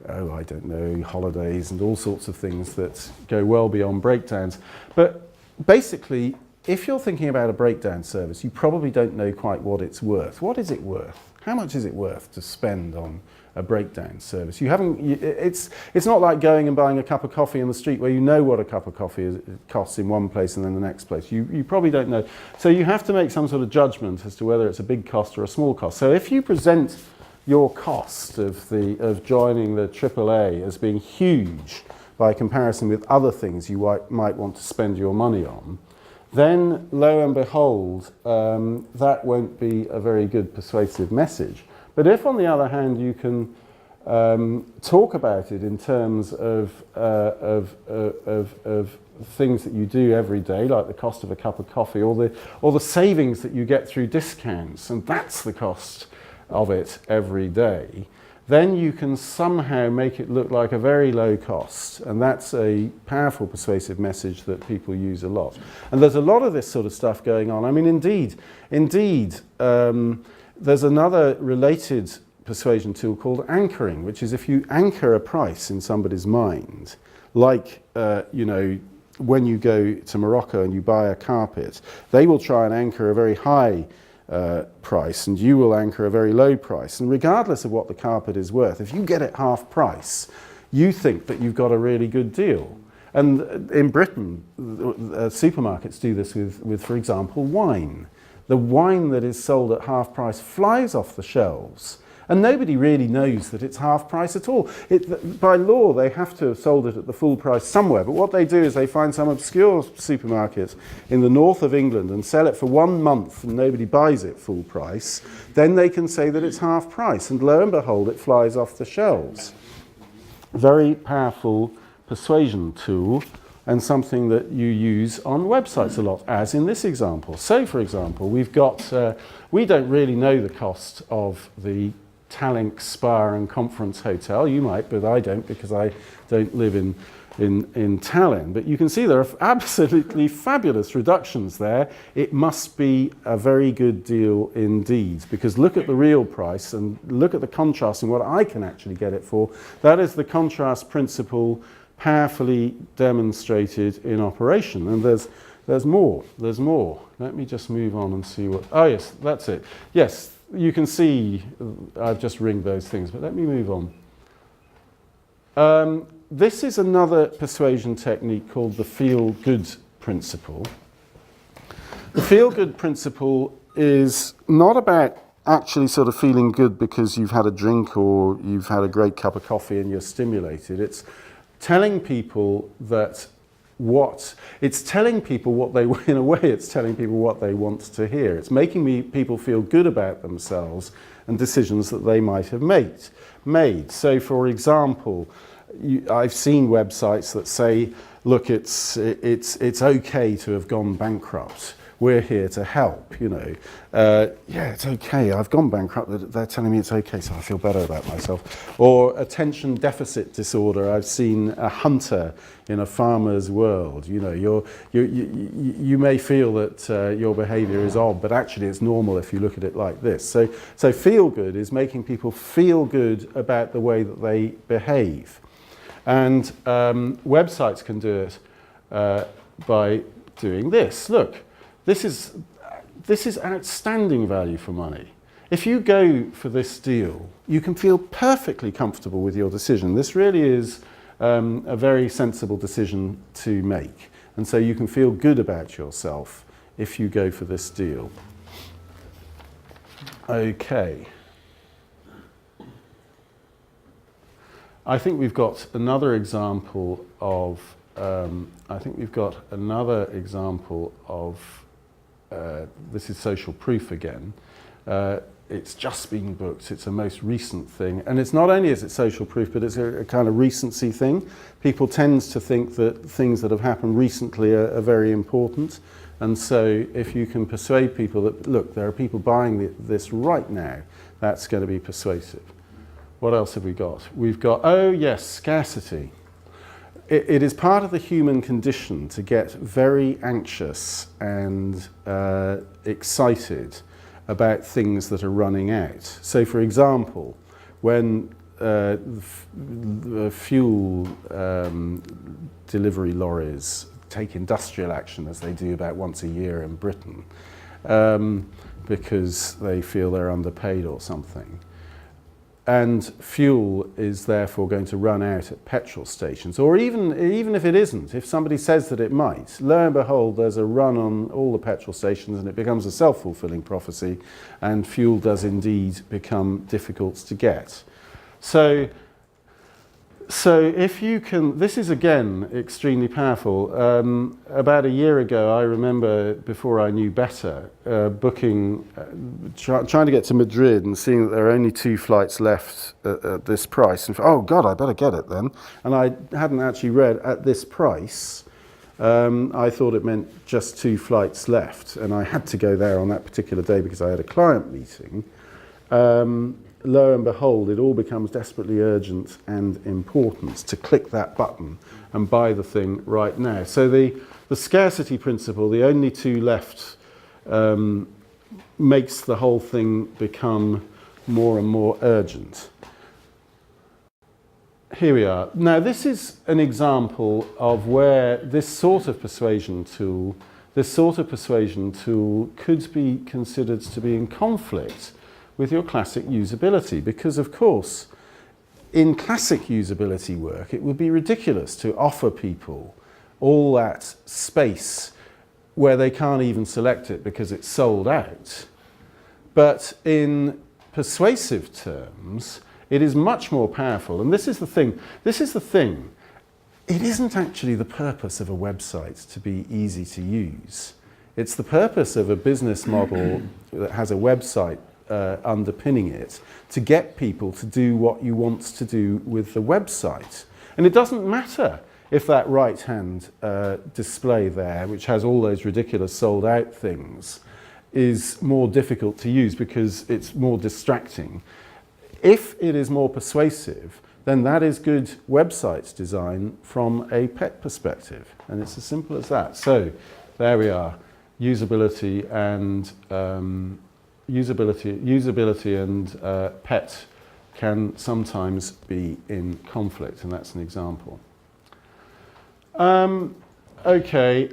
oh, I don't know, holidays and all sorts of things that go well beyond breakdowns. But basically, if you're thinking about a breakdown service, you probably don't know quite what it's worth. What is it worth? How much is it worth to spend on a breakdown service? It's not like going and buying a cup of coffee in the street where you know what a cup of coffee costs in one place and then the next place. You probably don't know. So you have to make some sort of judgment as to whether it's a big cost or a small cost. So if you present your cost of joining the AAA as being huge by comparison with other things you might want to spend your money on, then lo and behold, that won't be a very good persuasive message. But if, on the other hand, you can talk about it in terms of things that you do every day, like the cost of a cup of coffee, or the savings that you get through discounts, and that's the cost of it every day, then you can somehow make it look like a very low cost, and that's a powerful persuasive message that people use a lot. And there's a lot of this sort of stuff going on. I mean, indeed, There's another related persuasion tool called anchoring, which is if you anchor a price in somebody's mind, like, you know, when you go to Morocco and you buy a carpet, they will try and anchor a very high price and you will anchor a very low price. And regardless of what the carpet is worth, if you get it half price, you think that you've got a really good deal. And in Britain, supermarkets do this with, for example, wine. The wine that is sold at half price flies off the shelves. And nobody really knows that it's half price at all. By law, they have to have sold it at the full price somewhere. But what they do is they find some obscure supermarket in the north of England and sell it for 1 month and nobody buys it full price. Then they can say that it's half price. And lo and behold, it flies off the shelves. Very powerful persuasion tool and something that you use on websites a lot, as in this example. So, for example, we've got, we don't really know the cost of the Tallink Spa and Conference Hotel. You might, but I don't, because I don't live in Tallinn. But you can see there are absolutely fabulous reductions there. It must be a very good deal indeed, because look at the real price and look at the contrast and what I can actually get it for. That is the contrast principle powerfully demonstrated in operation. And there's more. Let me just move on and see what, oh yes, that's it. Yes. You can see, I've just ringed those things, but let me move on. This is another persuasion technique called the feel-good principle. The feel-good principle is not about actually sort of feeling good because you've had a drink or you've had a great cup of coffee and you're stimulated. It's telling people that it's telling people what they, in a way, it's telling people what they want to hear. It's making people feel good about themselves and decisions that they might have made. So, for example, I've seen websites that say, look, it's okay to have gone bankrupt. We're here to help, you know. Yeah, it's okay, I've gone bankrupt, they're telling me it's okay, so I feel better about myself. Or attention deficit disorder, I've seen a hunter in a farmer's world. You know, you may feel that your behavior is odd, but actually it's normal if you look at it like this. So feel good is making people feel good about the way that they behave. And websites can do it by doing this. Look. This is outstanding value for money. If you go for this deal, you can feel perfectly comfortable with your decision. This really is a very sensible decision to make. And so you can feel good about yourself if you go for this deal. Okay. I think we've got another example of this is social proof again. It's just been booked. It's a most recent thing. And it's not only is it social proof, but it's a kind of recency thing. People tend to think that things that have happened recently are very important. And so if you can persuade people that, look, there are people buying this right now, that's going to be persuasive. What else have we got? We've got, oh yes, scarcity. It is part of the human condition to get very anxious and excited about things that are running out. So, for example, when the fuel delivery lorries take industrial action, as they do about once a year in Britain, because they feel they're underpaid or something. And fuel is therefore going to run out at petrol stations, or even if it isn't, if somebody says that it might, lo and behold, there's a run on all the petrol stations and it becomes a self-fulfilling prophecy, and fuel does indeed become difficult to get. So if you can, this is again extremely powerful. About a year ago, I remember, before I knew better, trying to get to Madrid and seeing that there are only 2 flights left at this price. And oh God, I better get it then. And I hadn't actually read at this price. I thought it meant just 2 flights left, and I had to go there on that particular day because I had a client meeting. Lo and behold, it all becomes desperately urgent and important to click that button and buy the thing right now. So the scarcity principle, the only 2 left, makes the whole thing become more and more urgent. Here we are. Now this is an example of where this sort of persuasion tool could be considered to be in conflict with your classic usability, because of course in classic usability work it would be ridiculous to offer people all that space where they can't even select it because it's sold out. But in persuasive terms, it is much more powerful. And this is the thing. It isn't actually the purpose of a website to be easy to use. It's the purpose of a business model that has a website underpinning it to get people to do what you want to do with the website. And it doesn't matter if that right-hand display there, which has all those ridiculous sold-out things, is more difficult to use because it's more distracting. If it is more persuasive, then that is good website design from a pet perspective. And it's as simple as that. So there we are. Usability and pet can sometimes be in conflict, and that's an example. Okay,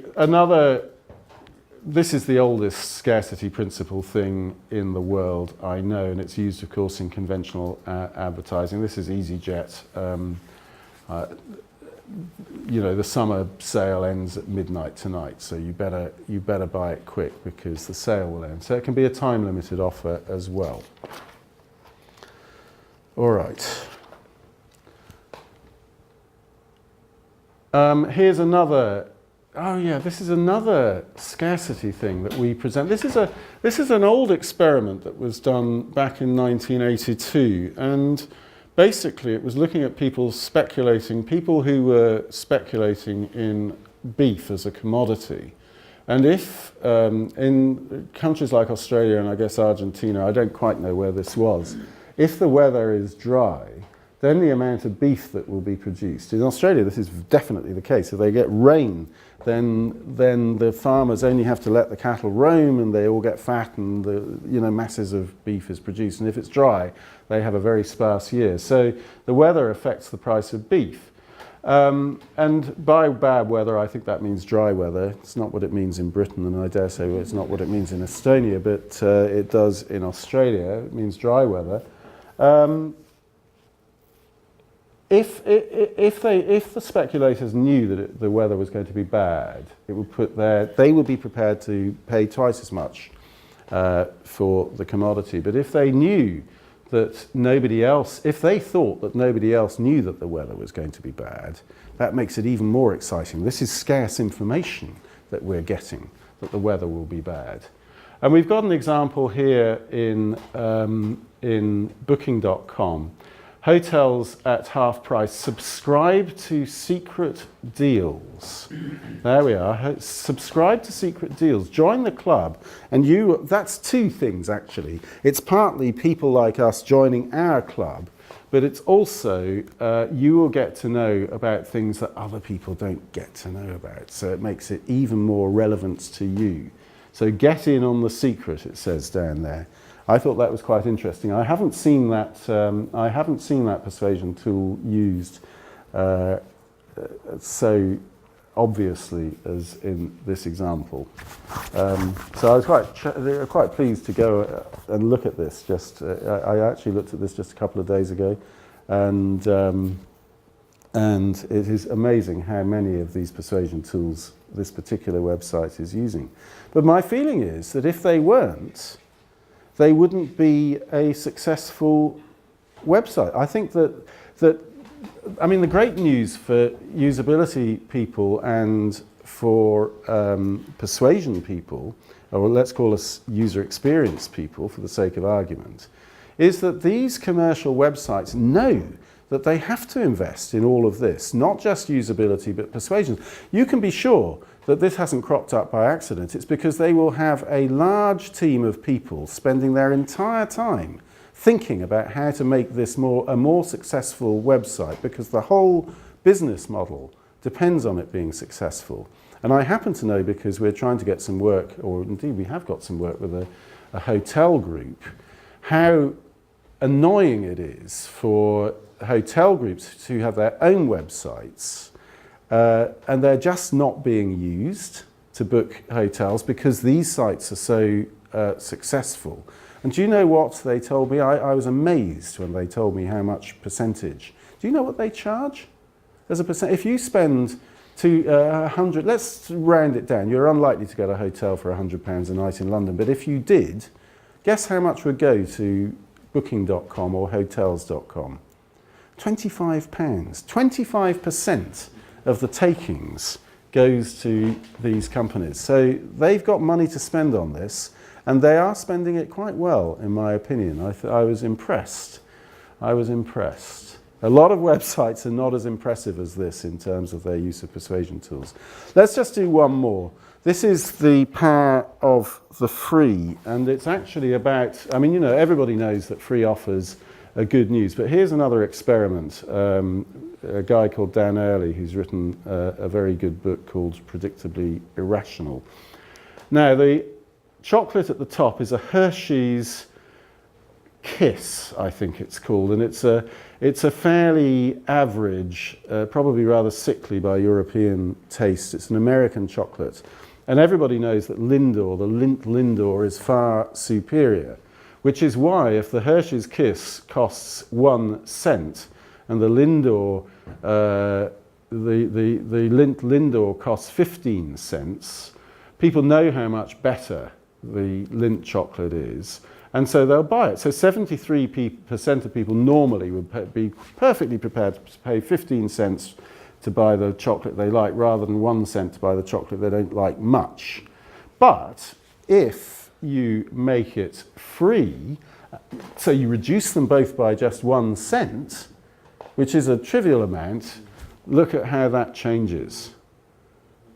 this is the oldest scarcity principle thing in the world, I know, and it's used, of course, in conventional advertising. This is EasyJet. You know, the summer sale ends at midnight tonight, so you better buy it quick because the sale will end. So it can be a time-limited offer as well. All right. Here's another. Oh yeah, this is another scarcity thing that we present. This is an old experiment that was done back in 1982, and basically it was looking at people who were speculating in beef as a commodity. And if in countries like Australia and I guess Argentina, I don't quite know where this was, if the weather is dry, then the amount of beef that will be produced. In Australia, this is definitely the case. If they get rain, then the farmers only have to let the cattle roam and they all get fat and masses of beef is produced. And if it's dry, they have a very sparse year. So the weather affects the price of beef. And by bad weather, I think that means dry weather. It's not what it means in Britain, and I dare say it's not what it means in Estonia, but it does in Australia. It means dry weather. If the speculators knew that the weather was going to be bad, they would be prepared to pay twice as much for the commodity. But if they knew that if they thought that nobody else knew that the weather was going to be bad, that makes it even more exciting. This is scarce information that we're getting, that the weather will be bad. And we've got an example here in Booking.com. Hotels at half price subscribe to secret deals. There we are. Subscribe to secret deals. Join the club. And that's two things, actually. It's partly people like us joining our club, but it's also you will get to know about things that other people don't get to know about. So it makes it even more relevant to you. So get in on the secret, it says down there. I thought that was quite interesting. I haven't seen that persuasion tool used so obviously as in this example. So I was quite pleased to go and look at this. I actually looked at this just a couple of days ago, and it is amazing how many of these persuasion tools this particular website is using. But my feeling is that if they weren't, they wouldn't be a successful website. I think that the great news for usability people and for persuasion people, or let's call us user experience people for the sake of argument, is that these commercial websites know that they have to invest in all of this, not just usability but persuasion. You can be sure that this hasn't cropped up by accident. It's because they will have a large team of people spending their entire time thinking about how to make this a more successful website, because the whole business model depends on it being successful. And I happen to know, because we're trying to get some work, or indeed we have got some work with a hotel group, how annoying it is for hotel groups to have their own websites and they're just not being used to book hotels because these sites are so successful. And do you know what they told me? I was amazed when they told me how much percentage. Do you know what they charge as a percent? If you spend 100, let's round it down. You're unlikely to get a hotel for £100 a night in London, but if you did, guess how much would go to booking.com or hotels.com? £25. 25% of the takings goes to these companies. So they've got money to spend on this, and they are spending it quite well, in my opinion. I was impressed. I was impressed. A lot of websites are not as impressive as this in terms of their use of persuasion tools. Let's just do one more. This is the power of the free, and it's actually about, I mean, you know, everybody knows that free offers are good news, but here's another experiment. A guy called Dan Early, who's written a very good book called Predictably Irrational. Now, the chocolate at the top is a Hershey's Kiss, I think it's called, and it's a fairly average, probably rather sickly by European taste. It's an American chocolate, and everybody knows that Lindor, the Lindt Lindor, is far superior, which is why if the Hershey's Kiss costs 1 cent and the Lindor, the Lindt Lindor costs 15 cents, people know how much better the Lindt chocolate is, and so they'll buy it. So 73% of people normally would be perfectly prepared to pay 15 cents to buy the chocolate they like rather than 1 cent to buy the chocolate they don't like much. But if you make it free, so you reduce them both by just 1 cent, which is a trivial amount, look at how that changes.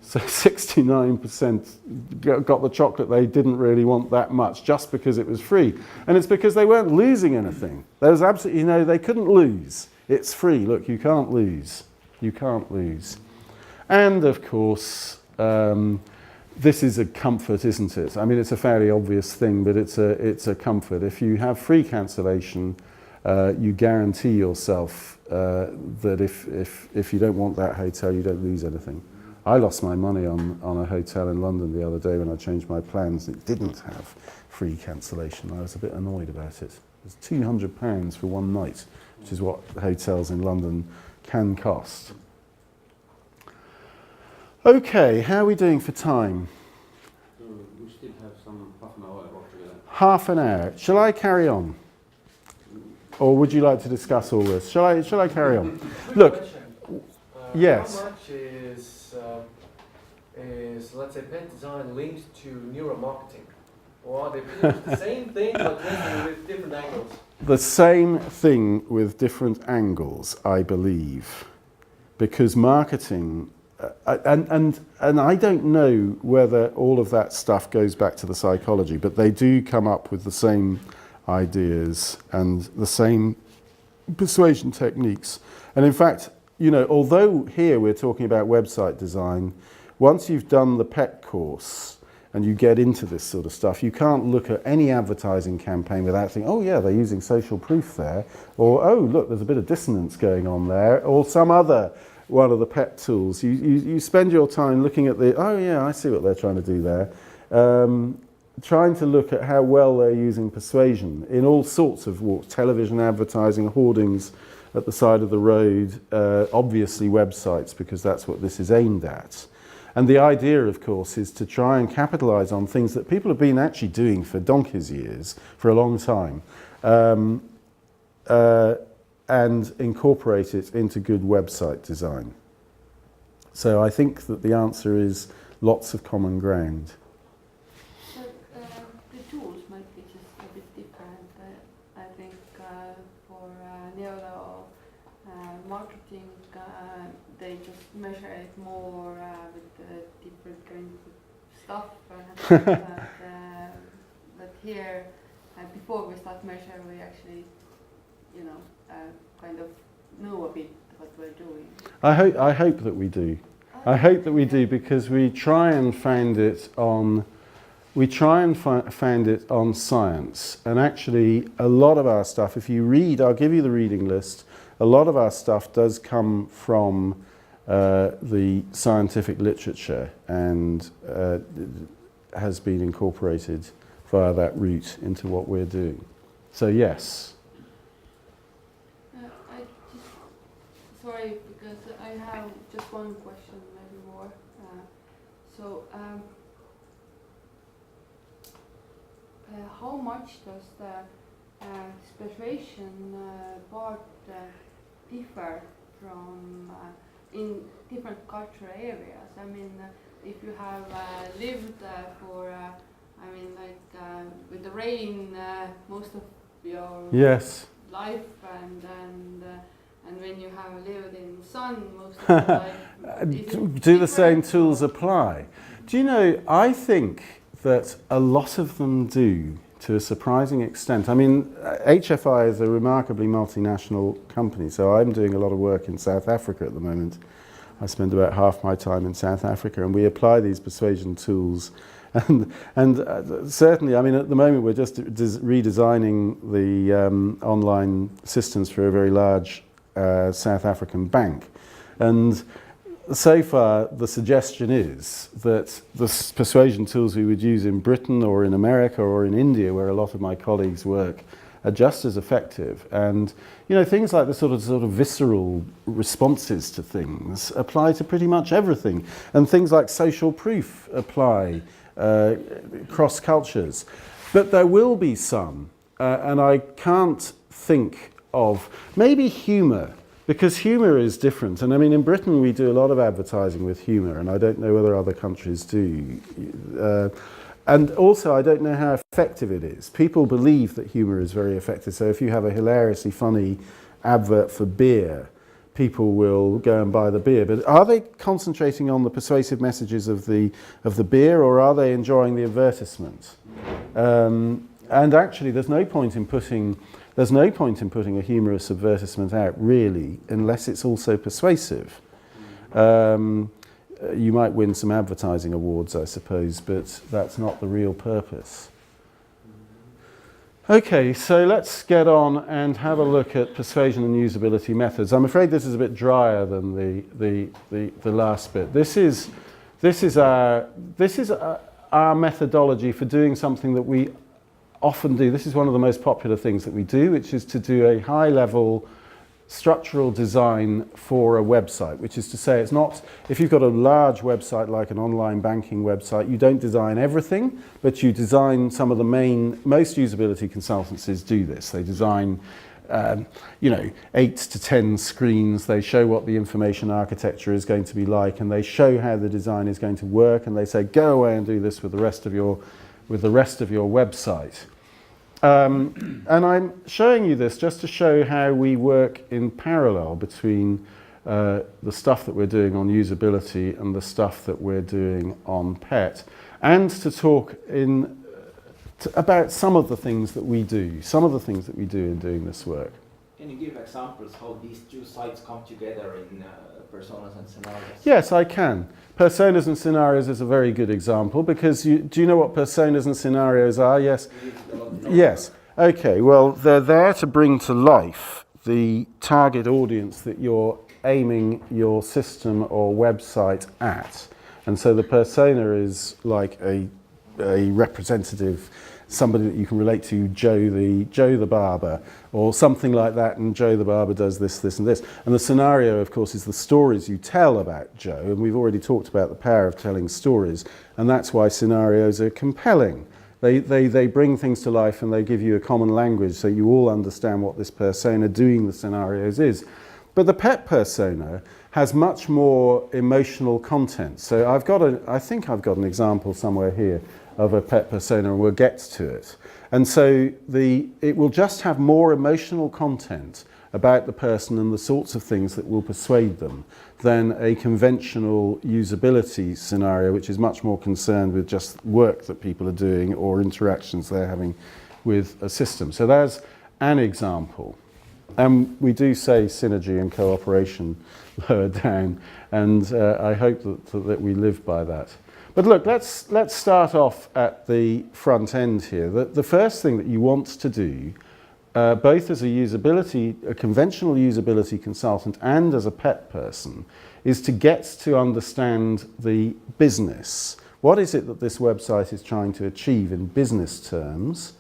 So 69% got the chocolate they didn't really want that much just because it was free. And it's because they weren't losing anything. There was absolutely they couldn't lose. It's free. Look, you can't lose. You can't lose. And of course, this is a comfort, isn't it? I mean, it's a fairly obvious thing, but it's a comfort. If you have free cancellation, you guarantee yourself that if you don't want that hotel, you don't lose anything. I lost my money on a hotel in London the other day when I changed my plans. It didn't have free cancellation. I was a bit annoyed about it. It was £200 for one night, which is what hotels in London can cost. Okay, how are we doing for time? We still have some half an hour altogether. Half an hour. Shall I carry on? Or would you like to discuss all this? Shall I carry on? Look, yes. How much is, let's say, pet design linked to neuromarketing? Or are they pretty much the same thing but maybe with different angles? The same thing with different angles, I believe. Because marketing, and I don't know whether all of that stuff goes back to the psychology, but they do come up with the same ideas and the same persuasion techniques. And in fact, you know, although here we're talking about website design, once you've done the PET course and you get into this sort of stuff, you can't look at any advertising campaign without thinking, oh yeah, they're using social proof there, or oh look, there's a bit of dissonance going on there, or some other one of the PET tools. You spend your time looking at the, oh yeah, I see what they're trying to do there, trying to look at how well they're using persuasion in all sorts of walks, television advertising, hoardings at the side of the road, obviously websites, because that's what this is aimed at. And the idea, of course, is to try and capitalize on things that people have been actually doing for donkey's years, for a long time, and incorporate it into good website design. So I think that the answer is lots of common ground. The tools might be just a bit different. I think for neuro marketing, they just measure it more with different kinds of stuff. But here, before we start measuring, we actually, you know, kind of know a bit what we're doing. I hope that we do. I hope that we do, because we try and find it on we try and found it on science. And actually, a lot of our stuff, if you read, I'll give you the reading list, a lot of our stuff does come from the scientific literature and has been incorporated via that route into what we're doing. So yes. Sorry, because I have just one question, maybe more. How much does the persuasion part differ from in different cultural areas? I mean, if you have lived with the rain most of your Yes. life, and when you have lived in the sun most of your life, do the same tools apply? Do you know, I think that a lot of them do, to a surprising extent. I mean, HFI is a remarkably multinational company, so I'm doing a lot of work in South Africa at the moment. I spend about half my time in South Africa, and we apply these persuasion tools. And certainly, I mean, at the moment we're just redesigning the online systems for a very large South African bank. And so far, the suggestion is that the persuasion tools we would use in Britain or in America or in India, where a lot of my colleagues work, are just as effective. And you know, things like the sort of visceral responses to things apply to pretty much everything. And things like social proof apply cross cultures. But there will be some, and I can't think of, maybe humour. Because humour is different, and I mean in Britain we do a lot of advertising with humour, and I don't know whether other countries do. And also I don't know how effective it is. People believe that humour is very effective, so if you have a hilariously funny advert for beer, people will go and buy the beer. But are they concentrating on the persuasive messages of the beer, or are they enjoying the advertisement? And actually there's no point in putting a humorous advertisement out, really, unless it's also persuasive. You might win some advertising awards, I suppose, but that's not the real purpose. Okay, so let's get on and have a look at persuasion and usability methods. I'm afraid this is a bit drier than the last bit. This is our methodology for doing something that we often do. This is one of the most popular things that we do, which is to do a high-level structural design for a website, which is to say, it's not, if you've got a large website like an online banking website, you don't design everything, but you design some of the most usability consultancies do this. They design 8 to 10 screens, they show what the information architecture is going to be like, and they show how the design is going to work, and they say, go away and do this with the rest of your website. And I'm showing you this just to show how we work in parallel between the stuff that we're doing on usability and the stuff that we're doing on PET, and to talk about some of the things that we do, in doing this work. Can you give examples how these two sides come together in personas and scenarios? Yes, I can. Personas and scenarios is a very good example, because do you know what personas and scenarios are? Yes. Yes. Okay, well, they're there to bring to life the target audience that you're aiming your system or website at. And so the persona is like a representative, somebody that you can relate to, Joe the barber, or something like that, and Joe the barber does this, this and this. And the scenario, of course, is the stories you tell about Joe, and we've already talked about the power of telling stories, and that's why scenarios are compelling. They bring things to life, and they give you a common language so you all understand what this persona doing the scenarios is. But the PET persona has much more emotional content. So I think I've got an example somewhere here of a PET persona, and we'll get to it. And so it will just have more emotional content about the person and the sorts of things that will persuade them than a conventional usability scenario, which is much more concerned with just work that people are doing or interactions they're having with a system. So there's an example. And we do say synergy and cooperation lower down, and I hope that we live by that. But look, let's start off at the front end here. The first thing that you want to do, both as a conventional usability consultant and as a pet person, is to get to understand the business. What is it that this website is trying to achieve in business terms?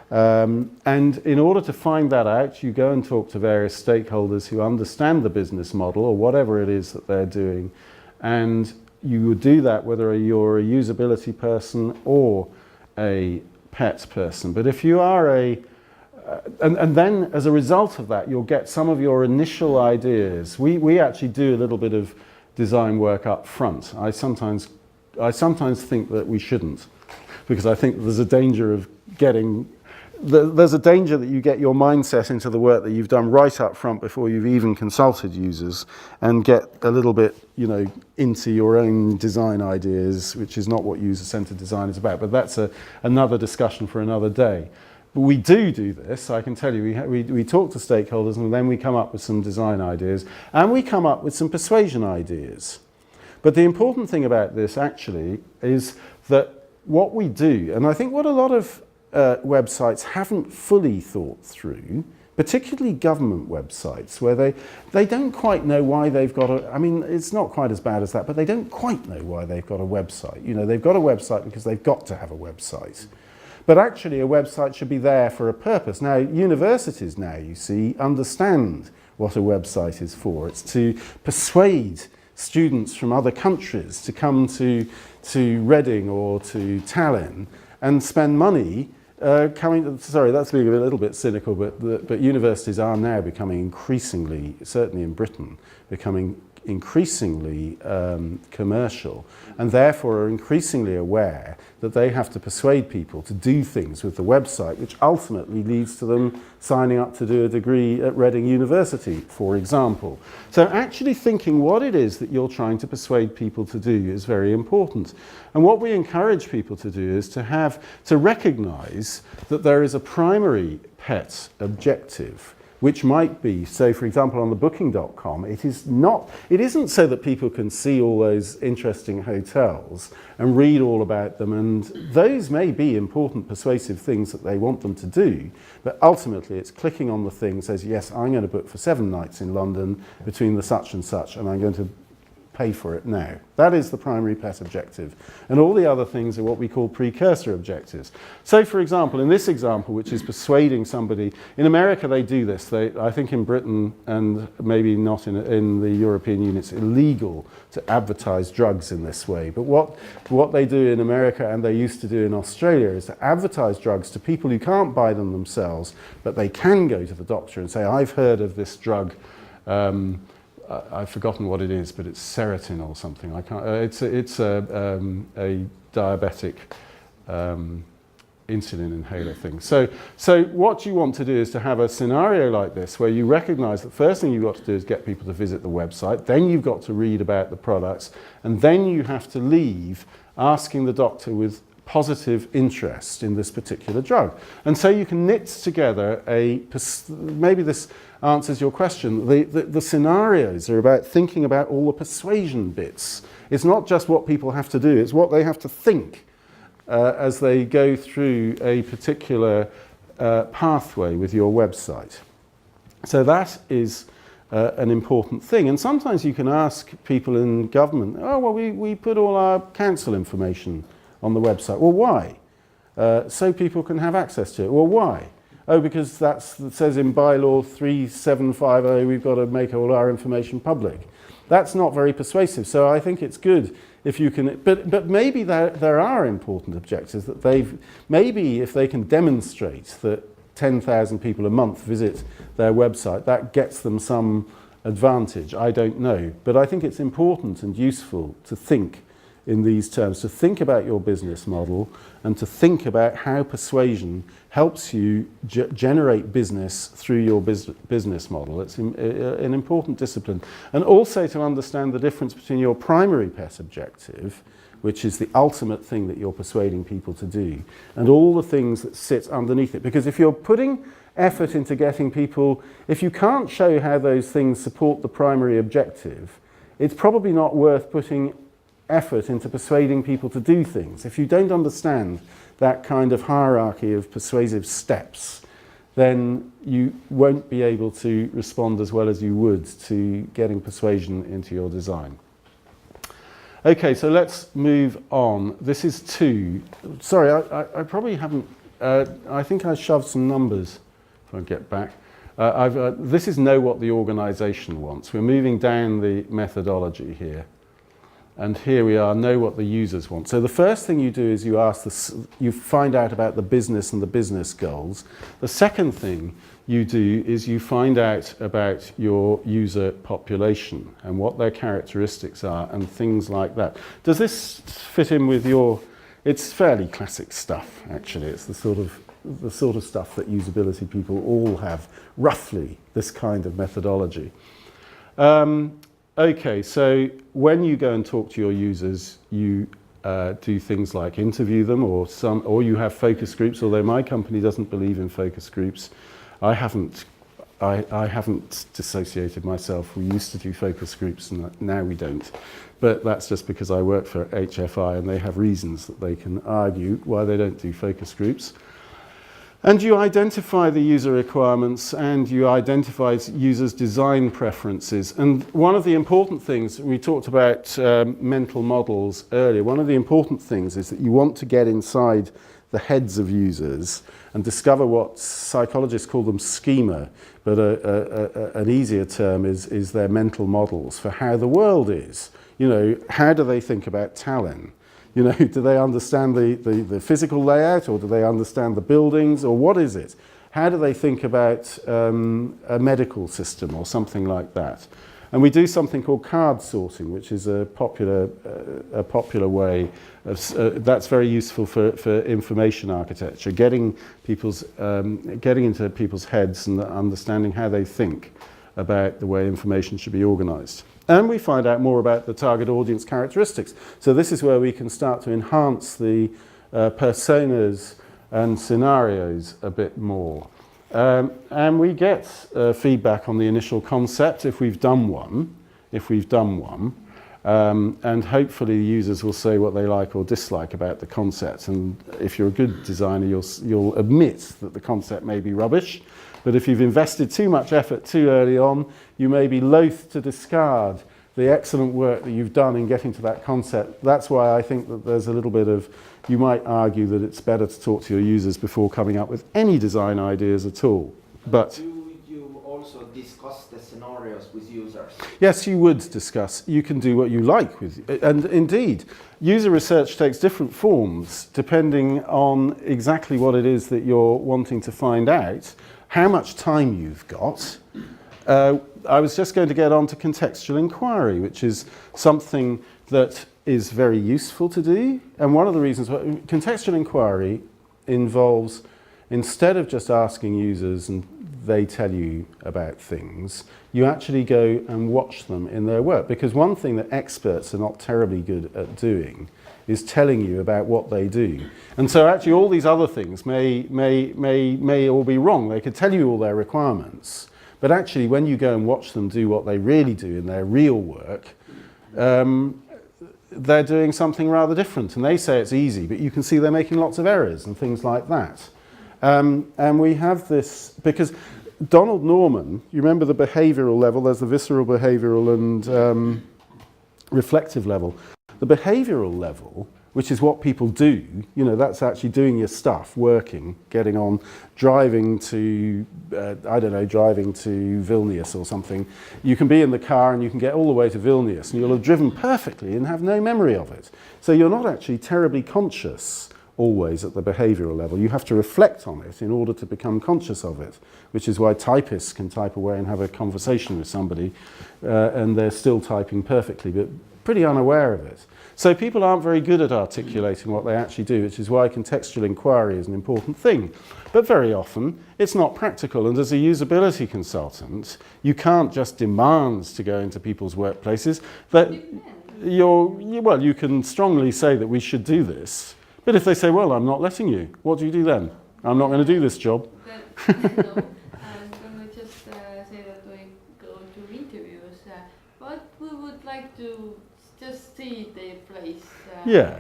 And in order to find that out, you go and talk to various stakeholders who understand the business model or whatever it is that they're doing. And you would do that whether you're a usability person or a pet person. But if you are and then as a result of that, you'll get some of your initial ideas. We actually do a little bit of design work up front. I sometimes think that we shouldn't, because I think there's a danger of there's a danger that you get your mindset into the work that you've done right up front before you've even consulted users, and get a little bit, into your own design ideas, which is not what user-centered design is about. But that's another discussion for another day. But we do this, I can tell you. We talk to stakeholders, and then we come up with some design ideas, and we come up with some persuasion ideas. But the important thing about this actually is that what we do, and I think what a lot of websites haven't fully thought through, particularly government websites, where they don't quite know why they've got it's not quite as bad as that, but they don't quite know why they've got a website. They've got a website because they've got to have a website. But actually a website should be there for a purpose. Now, universities now, you see, understand what a website is for. It's to persuade students from other countries to come to Reading or to Tallinn and spend money sorry, that's being a little bit cynical, but universities are now becoming increasingly, certainly in Britain, becoming increasingly commercial, and therefore are increasingly aware that they have to persuade people to do things with the website, which ultimately leads to them signing up to do a degree at Reading University, for example. So actually thinking what it is that you're trying to persuade people to do is very important. And what we encourage people to do is to recognise that there is a primary pet objective, which might be, so for example on the booking.com, it isn't so that people can see all those interesting hotels and read all about them, and those may be important persuasive things that they want them to do, but ultimately it's clicking on the thing that says, yes, I'm going to book for 7 nights in London between the such and such, and I'm going to pay for it now. That is the primary pet objective. And all the other things are what we call precursor objectives. So for example, in this example, which is persuading somebody, in America they do this. I think in Britain, and maybe not in the European Union, it's illegal to advertise drugs in this way. But what they do in America, and they used to do in Australia, is to advertise drugs to people who can't buy them themselves, but they can go to the doctor and say, I've heard of this drug, I've forgotten what it is, but it's Serotin or something. I can't. It's a diabetic insulin inhaler thing. So what you want to do is to have a scenario like this, where you recognise that the first thing you've got to do is get people to visit the website. Then you've got to read about the products, and then you have to leave asking the doctor with positive interest in this particular drug. And so you can knit together maybe this answers your question. The scenarios are about thinking about all the persuasion bits. It's not just what people have to do, it's what they have to think as they go through a particular pathway with your website. So that is an important thing. And sometimes you can ask people in government, oh, well, we put all our council information on the website. Well, why? So people can have access to it. Well, why? Oh, because that says in bylaw 3750 we've got to make all our information public. That's not very persuasive. So I think it's good if you can, but maybe there are important objectives that maybe if they can demonstrate that 10,000 people a month visit their website, that gets them some advantage. I don't know. But I think it's important and useful to think in these terms, to think about your business model and to think about how persuasion helps you generate business through your business model. It's an important discipline. And also to understand the difference between your primary pet objective, which is the ultimate thing that you're persuading people to do, and all the things that sit underneath it. Because if you're putting effort into getting people, if you can't show how those things support the primary objective, it's probably not worth putting effort into persuading people to do things, if you don't understand that kind of hierarchy of persuasive steps, then you won't be able to respond as well as you would to getting persuasion into your design. Okay, so let's move on. This is 2. Sorry, I probably haven't, I think I shoved some numbers if I get back. This is know what the organisation wants. We're moving down the methodology here. And here we are, know what the users want. So the first thing you do is you find out about the business and the business goals. The second thing you do is you find out about your user population and what their characteristics are and things like that. Does this fit in with your... It's fairly classic stuff, actually. It's the sort of stuff that usability people all have, roughly, this kind of methodology. Okay, so when you go and talk to your users, you do things like interview them, or you have focus groups. Although my company doesn't believe in focus groups, I haven't dissociated myself. We used to do focus groups, and now we don't. But that's just because I work for HFI, and they have reasons that they can argue why they don't do focus groups. And you identify the user requirements, and you identify users' design preferences. And one of the important things, we talked about mental models earlier, one of the important things is that you want to get inside the heads of users and discover what psychologists call them schema, but an easier term is their mental models for how the world is. You know, how do they think about Tallinn? You know, do they understand the physical layout, or do they understand the buildings, or what is it? How do they think about a medical system or something like that? And we do something called card sorting, which is a popular way of, that's very useful for information architecture, getting into people's heads and understanding how they think about the way information should be organized. And we find out more about the target audience characteristics. So this is where we can start to enhance the personas and scenarios a bit more. And we get feedback on the initial concept if we've done one. And hopefully the users will say what they like or dislike about the concept. And if you're a good designer, you'll admit that the concept may be rubbish. But if you've invested too much effort too early on, you may be loath to discard the excellent work that you've done in getting to that concept. That's why I think that there's a little bit of, you might argue that it's better to talk to your users before coming up with any design ideas at all. But do you also discuss the scenarios with users? Yes, you would discuss. You can do what you like with, and indeed, user research takes different forms depending on exactly what it is that you're wanting to find out, how much time you've got. I was just going to get on to contextual inquiry, which is something that is very useful to do. And one of the reasons why contextual inquiry involves, instead of just asking users and they tell you about things, you actually go and watch them in their work. Because one thing that experts are not terribly good at doing is telling you about what they do. And so actually all these other things may all be wrong. They could tell you all their requirements, but actually when you go and watch them do what they really do in their real work, they're doing something rather different. And they say it's easy, but you can see they're making lots of errors and things like that. And we have this, because Donald Norman, you remember the behavioural level, there's the visceral, behavioural and reflective level. The behavioural level, which is what people do, you know, that's actually doing your stuff, working, getting on, driving to, driving to Vilnius or something. You can be in the car and you can get all the way to Vilnius and you'll have driven perfectly and have no memory of it. So you're not actually terribly conscious always at the behavioural level. You have to reflect on it in order to become conscious of it, which is why typists can type away and have a conversation with somebody and they're still typing perfectly, but pretty unaware of it. So people aren't very good at articulating what they actually do, which is why contextual inquiry is an important thing. But very often, it's not practical. And as a usability consultant, you can't just demand to go into people's workplaces. That you can strongly say that we should do this. But if they say, well, I'm not letting you, what do you do then? I'm not going to do this job. No, and when we just say that we go to interviews, but we would like to just see their place. Yeah.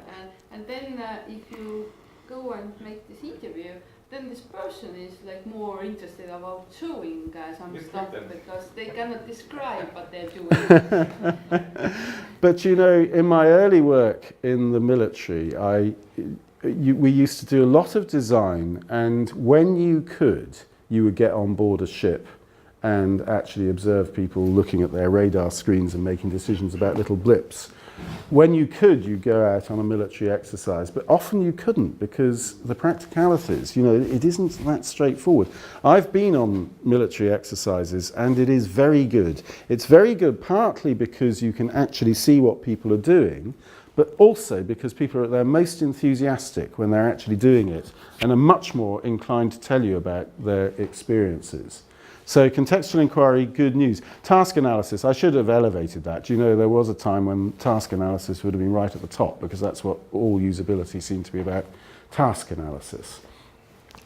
And then if you go and make this interview, then this person is like more interested about showing some Yes, stuff right then. because they cannot describe what they're doing. But you know, in my early work in the military, we used to do a lot of design, and when you could, you would get on board a ship and actually observe people looking at their radar screens and making decisions about little blips. When you could, you'd go out on a military exercise, but often you couldn't because the practicalities, you know, it isn't that straightforward. I've been on military exercises and it is very good. It's very good partly because you can actually see what people are doing, but also because people are at their most enthusiastic when they're actually doing it and are much more inclined to tell you about their experiences. So contextual inquiry, good news. Task analysis, I should have elevated that. You know, there was a time when task analysis would have been right at the top because that's what all usability seemed to be about, task analysis.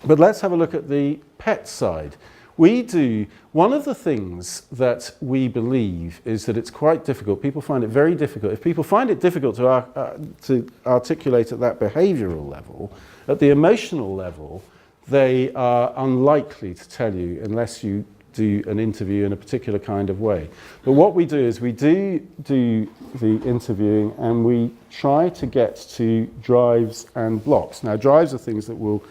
But let's have a look at the pet side. One of the things that we believe is that it's quite difficult. People find it very difficult. If people find it difficult to articulate at that behavioural level, at the emotional level, they are unlikely to tell you unless you do an interview in a particular kind of way. But what we do is we do the interviewing and we try to get to drives and blocks. Now, drives are things that will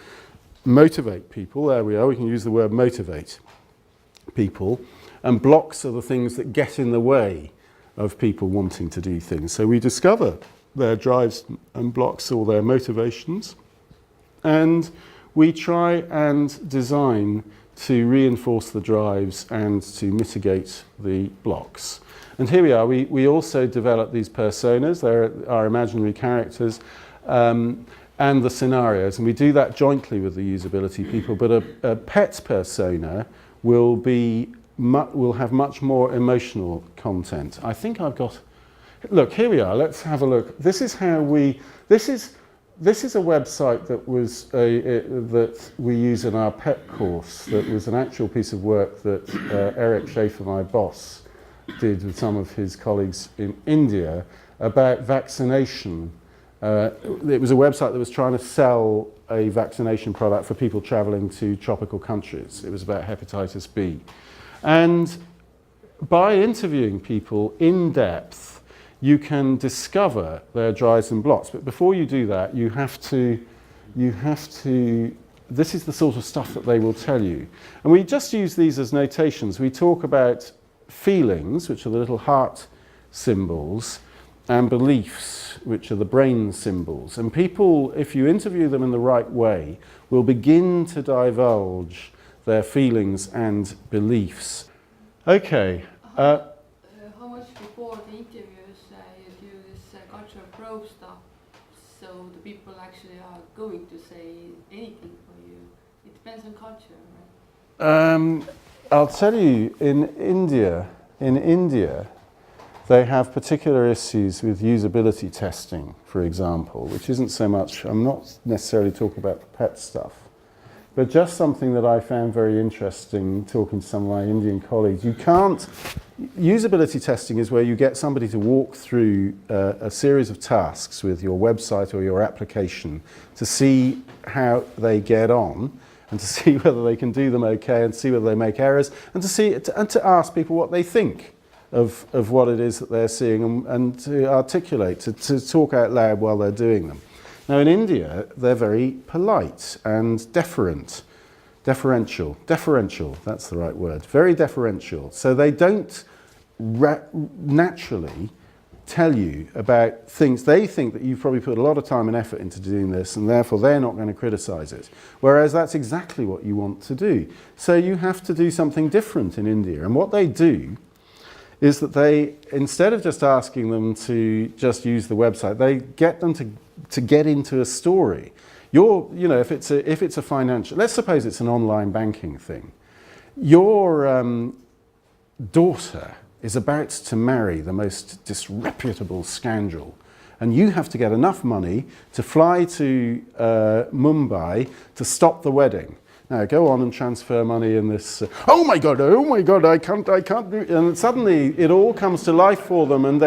motivate people. There we are. We can use the word motivate people. And blocks are the things that get in the way of people wanting to do things. So we discover their drives and blocks or their motivations, and we try and design to reinforce the drives and to mitigate the blocks. And here we are. We also develop these personas. They're our imaginary characters and the scenarios. And we do that jointly with the usability people. But a pet persona will have much more emotional content. I think I've got... Look, here we are. Let's have a look. This is how we... This is a website that that we use in our PEP course. That was an actual piece of work that Eric Schaefer, my boss, did with some of his colleagues in India about vaccination. It was a website that was trying to sell a vaccination product for people travelling to tropical countries. It was about hepatitis B. And by interviewing people in depth, you can discover their drives and blocks. But before you do that, you have to, this is the sort of stuff that they will tell you. And we just use these as notations. We talk about feelings, which are the little heart symbols, and beliefs, which are the brain symbols. And people, if you interview them in the right way, will begin to divulge their feelings and beliefs. Okay. How much before the interviews you do this cultural probe stuff, so the people actually are going to say anything for you? It depends on culture, right? I'll tell you, in India, they have particular issues with usability testing, for example, which isn't so much, I'm not necessarily talking about the pet stuff, but just something that I found very interesting talking to some of my Indian colleagues. Usability testing is where you get somebody to walk through a series of tasks with your website or your application to see how they get on and to see whether they can do them okay and see whether they make errors and to ask people what they think of what it is that they're seeing and to articulate, to talk out loud while they're doing them. Now in India, they're very polite and deferential, that's the right word, very deferential. So they don't naturally tell you about things. They think that you've probably put a lot of time and effort into doing this and therefore they're not going to criticize it. Whereas that's exactly what you want to do. So you have to do something different in India. And what they do is that they, instead of just asking them to just use the website, they get them to get into a story. If it's a financial, let's suppose it's an online banking thing. Your daughter is about to marry the most disreputable scoundrel, and you have to get enough money to fly to Mumbai to stop the wedding. Now go on and transfer money in this. Oh my God! I can't do it. And suddenly it all comes to life for them, and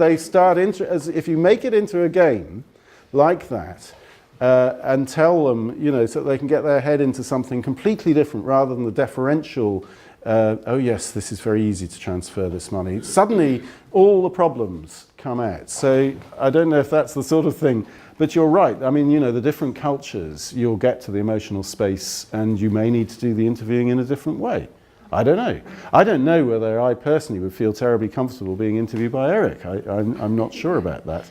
they start as if you make it into a game like that, and tell them, you know, so that they can get their head into something completely different rather than the deferential. Oh yes, this is very easy to transfer this money. Suddenly, all the problems come out. So I don't know if that's the sort of thing. But you're right. I mean, you know, the different cultures, you'll get to the emotional space and you may need to do the interviewing in a different way. I don't know. I don't know whether I personally would feel terribly comfortable being interviewed by Eric. I'm not sure about that.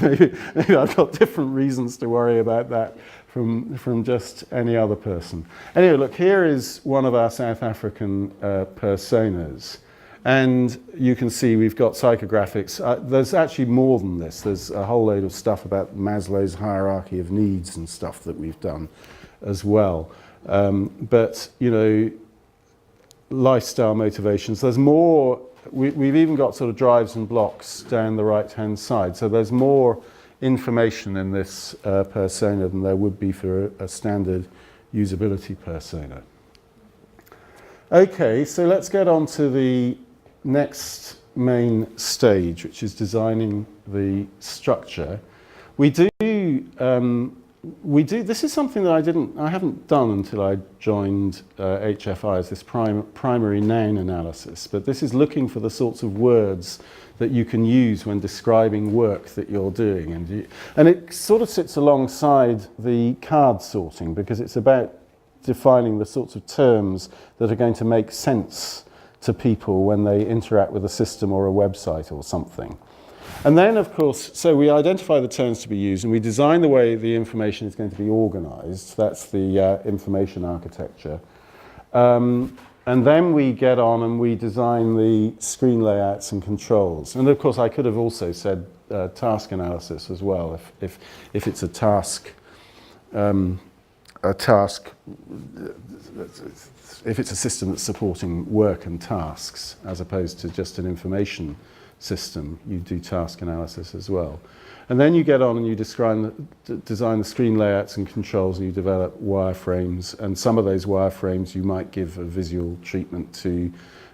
maybe I've got different reasons to worry about that from just any other person. Anyway, look, here is one of our South African personas. And you can see we've got psychographics. There's actually more than this. There's a whole load of stuff about Maslow's hierarchy of needs and stuff that we've done as well. But, you know, lifestyle motivations. There's more. We've even got sort of drives and blocks down the right-hand side. So there's more information in this persona than there would be for a standard usability persona. Okay, so let's get on to the next main stage, which is designing the structure. We do, this is something that I haven't done until I joined HFI, as this primary noun analysis, but this is looking for the sorts of words that you can use when describing work that you're doing. And it sort of sits alongside the card sorting, because it's about defining the sorts of terms that are going to make sense to people when they interact with a system or a website or something. And then, of course, so we identify the terms to be used and we design the way the information is going to be organized. That's the information architecture. And then we get on and we design the screen layouts and controls. And of course, I could have also said task analysis as well, if it's a task, if it's a system that's supporting work and tasks as opposed to just an information system, you do task analysis as well. And then you get on and you design the screen layouts and controls, and you develop wireframes, and some of those wireframes you might give a visual treatment to,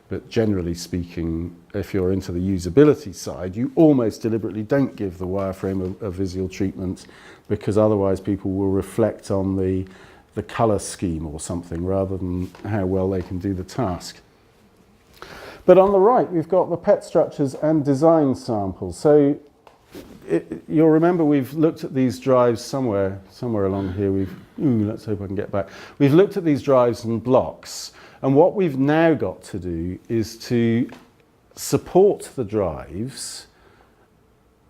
but generally speaking, if you're into the usability side, you almost deliberately don't give the wireframe a visual treatment, because otherwise people will reflect on the color scheme or something rather than how well they can do the task. But on the right, we've got the pet structures and design samples. So you'll remember we've looked at these drives somewhere along here. Let's hope I can get back. We've looked at these drives and blocks. And what we've now got to do is to support the drives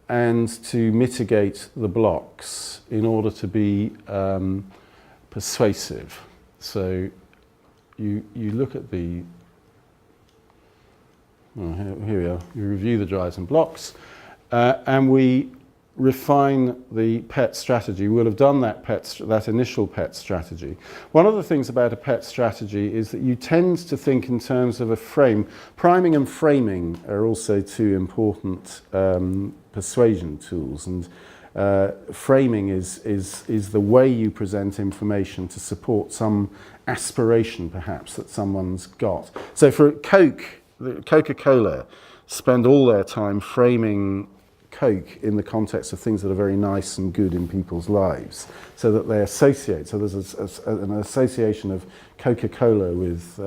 and to mitigate the blocks in order to be persuasive. So you look at the, here we are, you review the drives and blocks, and we refine the PET strategy. We'll have done that initial PET strategy. One of the things about a PET strategy is that you tend to think in terms of a frame. Priming and framing are also two important persuasion tools, and framing is the way you present information to support some aspiration perhaps that someone's got. So for Coca-Cola spend all their time framing Coke in the context of things that are very nice and good in people's lives, so that they associate. So there's an association of Coca-Cola with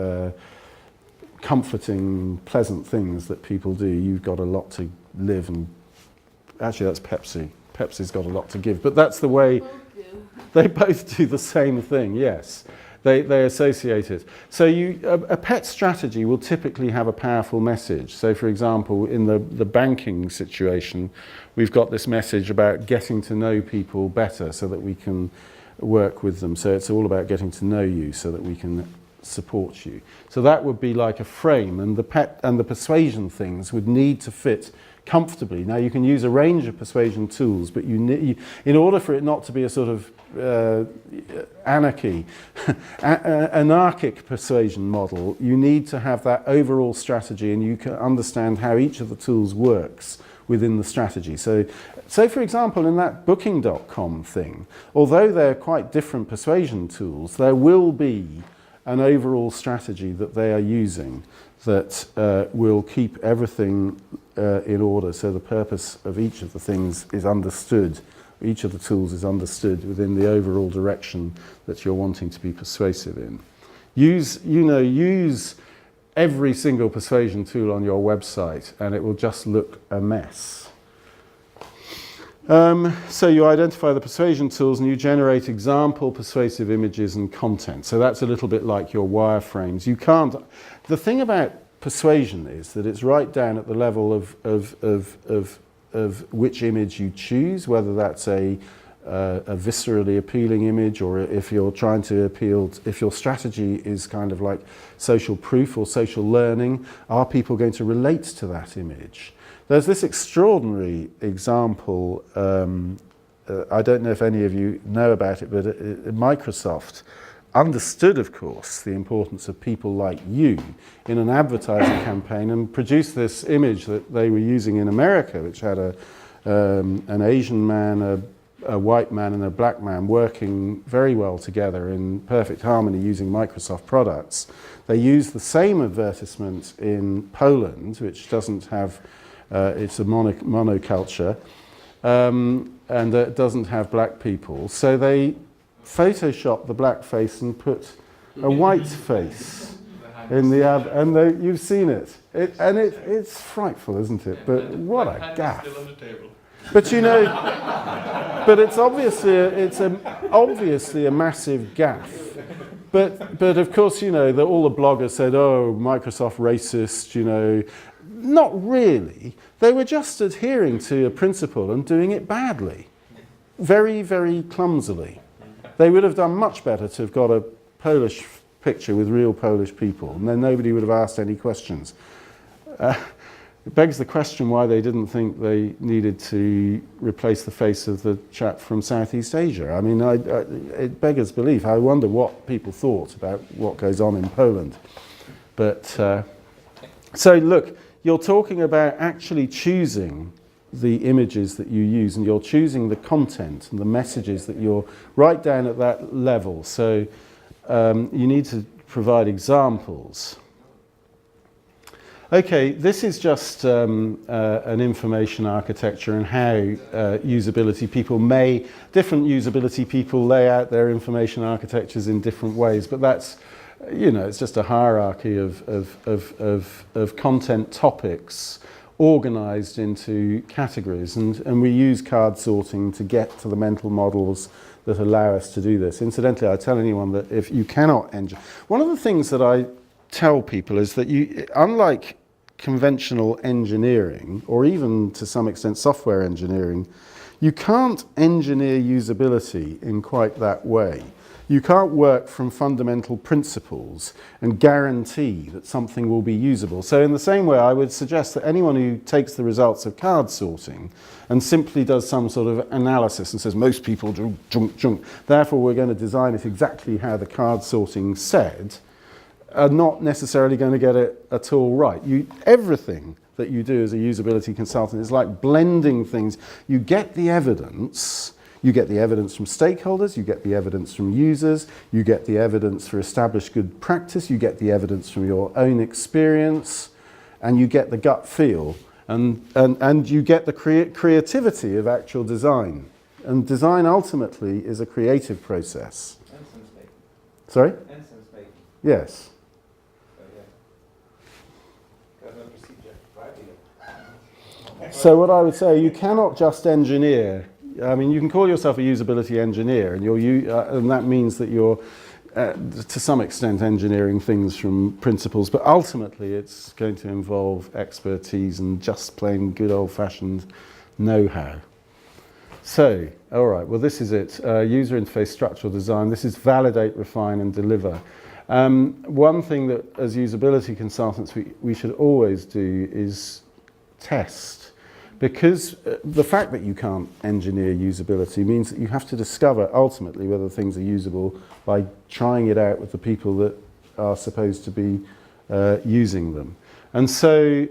comforting, pleasant things that people do. You've got a lot to live, and actually that's Pepsi. Pepsi's got a lot to give, but that's the way they both do the same thing. Yes, they associate it. So a PET strategy will typically have a powerful message. So for example, in the banking situation, we've got this message about getting to know people better so that we can work with them. So it's all about getting to know you so that we can support you. So that would be like a frame, and the PET and the persuasion things would need to fit comfortably. Now you can use a range of persuasion tools, but in order for it not to be a sort of anarchic persuasion model, you need to have that overall strategy, and you can understand how each of the tools works within the strategy. So for example, in that booking.com thing, although they're quite different persuasion tools, there will be an overall strategy that they are using that will keep everything in order, so the purpose of each of the things is understood, each of the tools is understood within the overall direction that you're wanting to be persuasive in. Use every single persuasion tool on your website and it will just look a mess. So you identify the persuasion tools and you generate example persuasive images and content. So that's a little bit like your wireframes. You can't. The thing about persuasion is that it's right down at the level of which image you choose, whether that's a viscerally appealing image, or if you're trying to appeal, if your strategy is kind of like social proof or social learning, are people going to relate to that image? There's this extraordinary example, I don't know if any of you know about it, but Microsoft understood, of course, the importance of people like you in an advertising campaign and produced this image that they were using in America, which had an Asian man, a white man and a black man working very well together in perfect harmony using Microsoft products. They used the same advertisement in Poland, which doesn't have, it's a monoculture, and it doesn't have black people. So they photoshopped the black face and put a white face in the ad, and you've seen it. It's frightful, isn't it? But what a gaffe. But you know, but it's obviously a massive gaffe. But of course, you know, all the bloggers said, oh, Microsoft racist, you know. Not really. They were just adhering to a principle and doing it badly. Very, very clumsily. They would have done much better to have got a Polish picture with real Polish people, and then nobody would have asked any questions. It begs the question why they didn't think they needed to replace the face of the chap from Southeast Asia. I mean, it beggars belief. I wonder what people thought about what goes on in Poland. But, so look, you're talking about actually choosing the images that you use, and you're choosing the content and the messages that you're right down at that level. So you need to provide examples. Okay, this is just an information architecture and how different usability people lay out their information architectures in different ways, but that's, you know, it's just a hierarchy of content topics organized into categories, and we use card sorting to get to the mental models that allow us to do this. Incidentally, I tell anyone that if you cannot one of the things that I tell people is that you, unlike conventional engineering, or even to some extent software engineering, you can't engineer usability in quite that way. You can't work from fundamental principles and guarantee that something will be usable. So in the same way, I would suggest that anyone who takes the results of card sorting and simply does some sort of analysis and says most people do junk, junk, therefore we're going to design it exactly how the card sorting said, are not necessarily going to get it at all right. Everything that you do as a usability consultant is like blending things. You get the evidence. You get the evidence from stakeholders, you get the evidence from users, you get the evidence for established good practice, you get the evidence from your own experience, and you get the gut feel, and you get the creativity of actual design. And design ultimately is a creative process. Ensign statement. Sorry? Ensign statement. Yes. So what I would say, you cannot just engineer. I mean, you can call yourself a usability engineer, and and that means that you're, to some extent, engineering things from principles. But ultimately, it's going to involve expertise and just plain good old-fashioned know-how. So, all right. Well, this is it. User interface structural design. This is validate, refine, and deliver. One thing that, as usability consultants, we should always do is test. Because the fact that you can't engineer usability means that you have to discover ultimately whether things are usable by trying it out with the people that are supposed to be using them. And so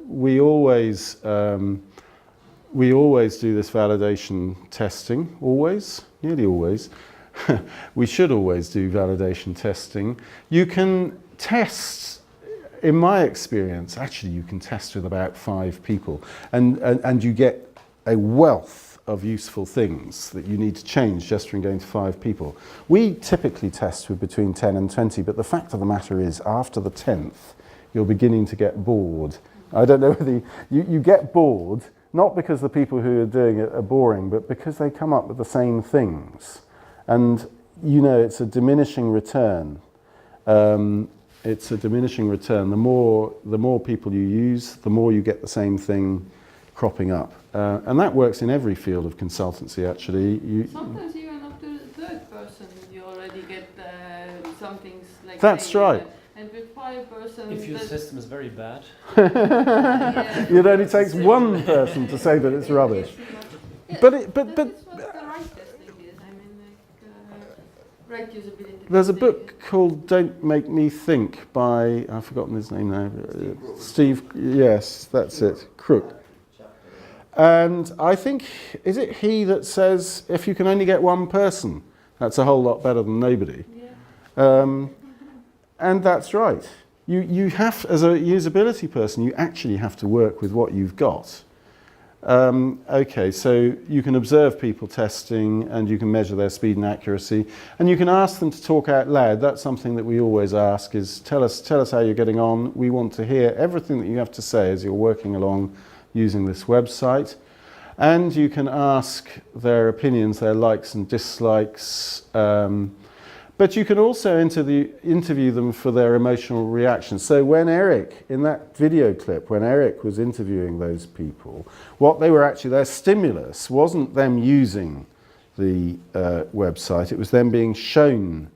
we always do this validation testing, nearly always. We should always do validation testing. You can test, in my experience, actually you can test with about 5 people and you get a wealth of useful things that you need to change just from going to 5 people. We typically test with between 10 and 20, but the fact of the matter is after the 10th, you're beginning to get bored. I don't know whether you get bored, not because the people who are doing it are boring, but because they come up with the same things. And you know, it's a diminishing return. It's a diminishing return. The more people you use, the more you get the same thing cropping up. And that works in every field of consultancy, actually. Sometimes even up to the 3rd person, you already get some things like. That's right. And with 5 persons. If your system is very bad. It only takes one person to say that it's rubbish. Yeah, But that's what the right testing is. I mean, right usability. There's a book called Don't Make Me Think by, I've forgotten his name now. Steve, yes, that's it, Crook. And I think, is it he that says, if you can only get one person, that's a whole lot better than nobody. Yeah. And that's right. You have, as a usability person, you actually have to work with what you've got. Okay, so you can observe people testing and you can measure their speed and accuracy, and you can ask them to talk out loud. That's something that we always ask, is tell us how you're getting on. We want to hear everything that you have to say as you're working along using this website. And you can ask their opinions, their likes and dislikes, but you can also interview them for their emotional reactions. So when Eric, in that video clip, when Eric was interviewing those people, what they were actually, their stimulus wasn't them using the website, it was them being shown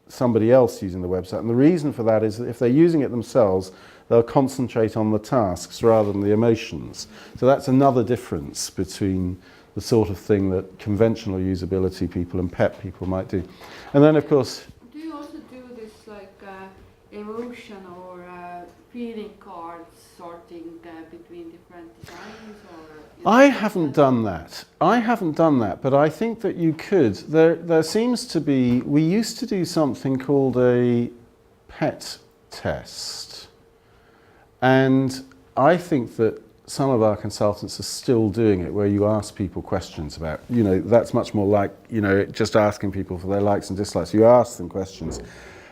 somebody else using the website. And the reason for that is that if they're using it themselves, they'll concentrate on the tasks rather than the emotions. So that's another difference between the sort of thing that conventional usability people and PEP people might do. And then, of course... Do you also do this like emotion or feeling cards sorting between different designs? I haven't done that. But I think that you could. There seems to be... We used to do something called a PET test. And I think that some of our consultants are still doing it, where you ask people questions about, that's much more like, just asking people for their likes and dislikes. You ask them questions.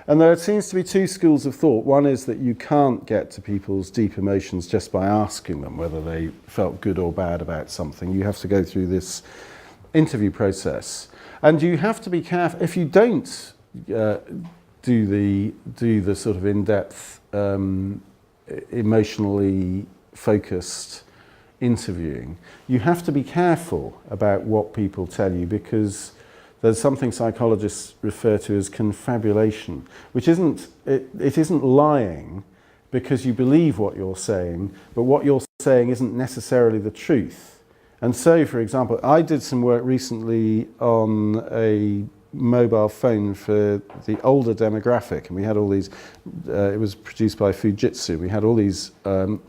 And there seems to be 2 schools of thought. One is that you can't get to people's deep emotions just by asking them whether they felt good or bad about something. You have to go through this interview process. And you have to be careful. If you don't do the sort of in-depth, emotionally focused interviewing, you have to be careful about what people tell you, because there's something psychologists refer to as confabulation, which isn't lying because you believe what you're saying, but what you're saying isn't necessarily the truth. And so, for example, I did some work recently on a mobile phone for the older demographic, and we had all these, it was produced by Fujitsu, we had all these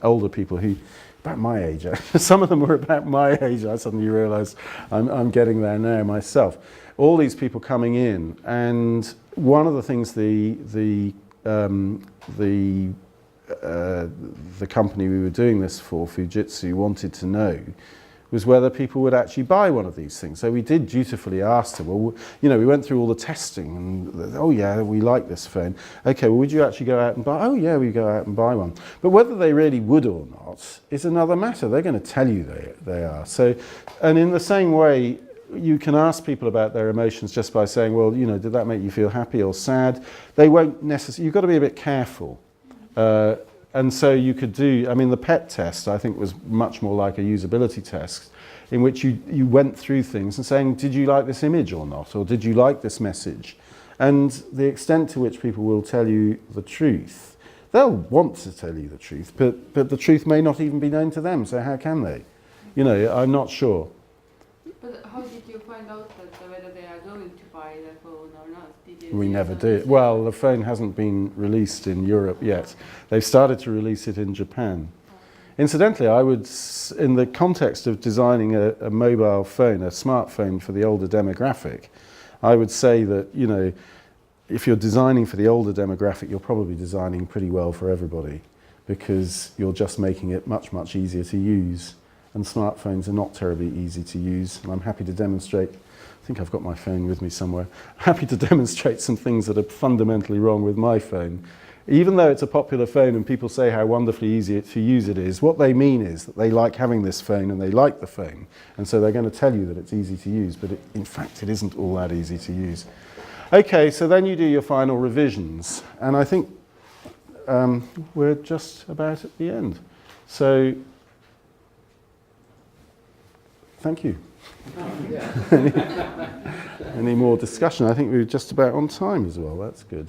older people who, about my age, some of them were about my age. I suddenly realised I'm getting there now myself. All these people coming in, and one of the things the company we were doing this for, Fujitsu, wanted to know was whether people would actually buy one of these things. So we did dutifully ask them, well, we went through all the testing and, oh yeah, we like this phone. Okay, well, would you actually go out and buy? Oh yeah, we go out and buy one. But whether they really would or not is another matter. They're going to tell you they are. So, and in the same way, you can ask people about their emotions just by saying, well, did that make you feel happy or sad? They won't necessarily, you've got to be a bit careful. And so you could do, the PET test, I think, was much more like a usability test, in which you went through things and saying, did you like this image or not? Or did you like this message? And the extent to which people will tell you the truth, they'll want to tell you the truth, but the truth may not even be known to them, so how can they? I'm not sure. But how did you find out that whether they are going to buy the phone or not? Did you We never did. Well, the phone hasn't been released in Europe yet. They've started to release it in Japan. Incidentally, I would, in the context of designing a mobile phone, a smartphone for the older demographic, I would say that, you know, if you're designing for the older demographic, you're probably designing pretty well for everybody, because you're just making it much, much easier to use. And smartphones are not terribly easy to use. And I'm happy to demonstrate, I think I've got my phone with me somewhere, happy to demonstrate some things that are fundamentally wrong with my phone. Even though it's a popular phone and people say how wonderfully easy to use it is, what they mean is that they like having this phone and they like the phone. And so they're going to tell you that it's easy to use, but in fact it isn't all that easy to use. Okay, so then you do your final revisions. And I think we're just about at the end. So, thank you. Any more discussion? I think we're just about on time as well. That's good.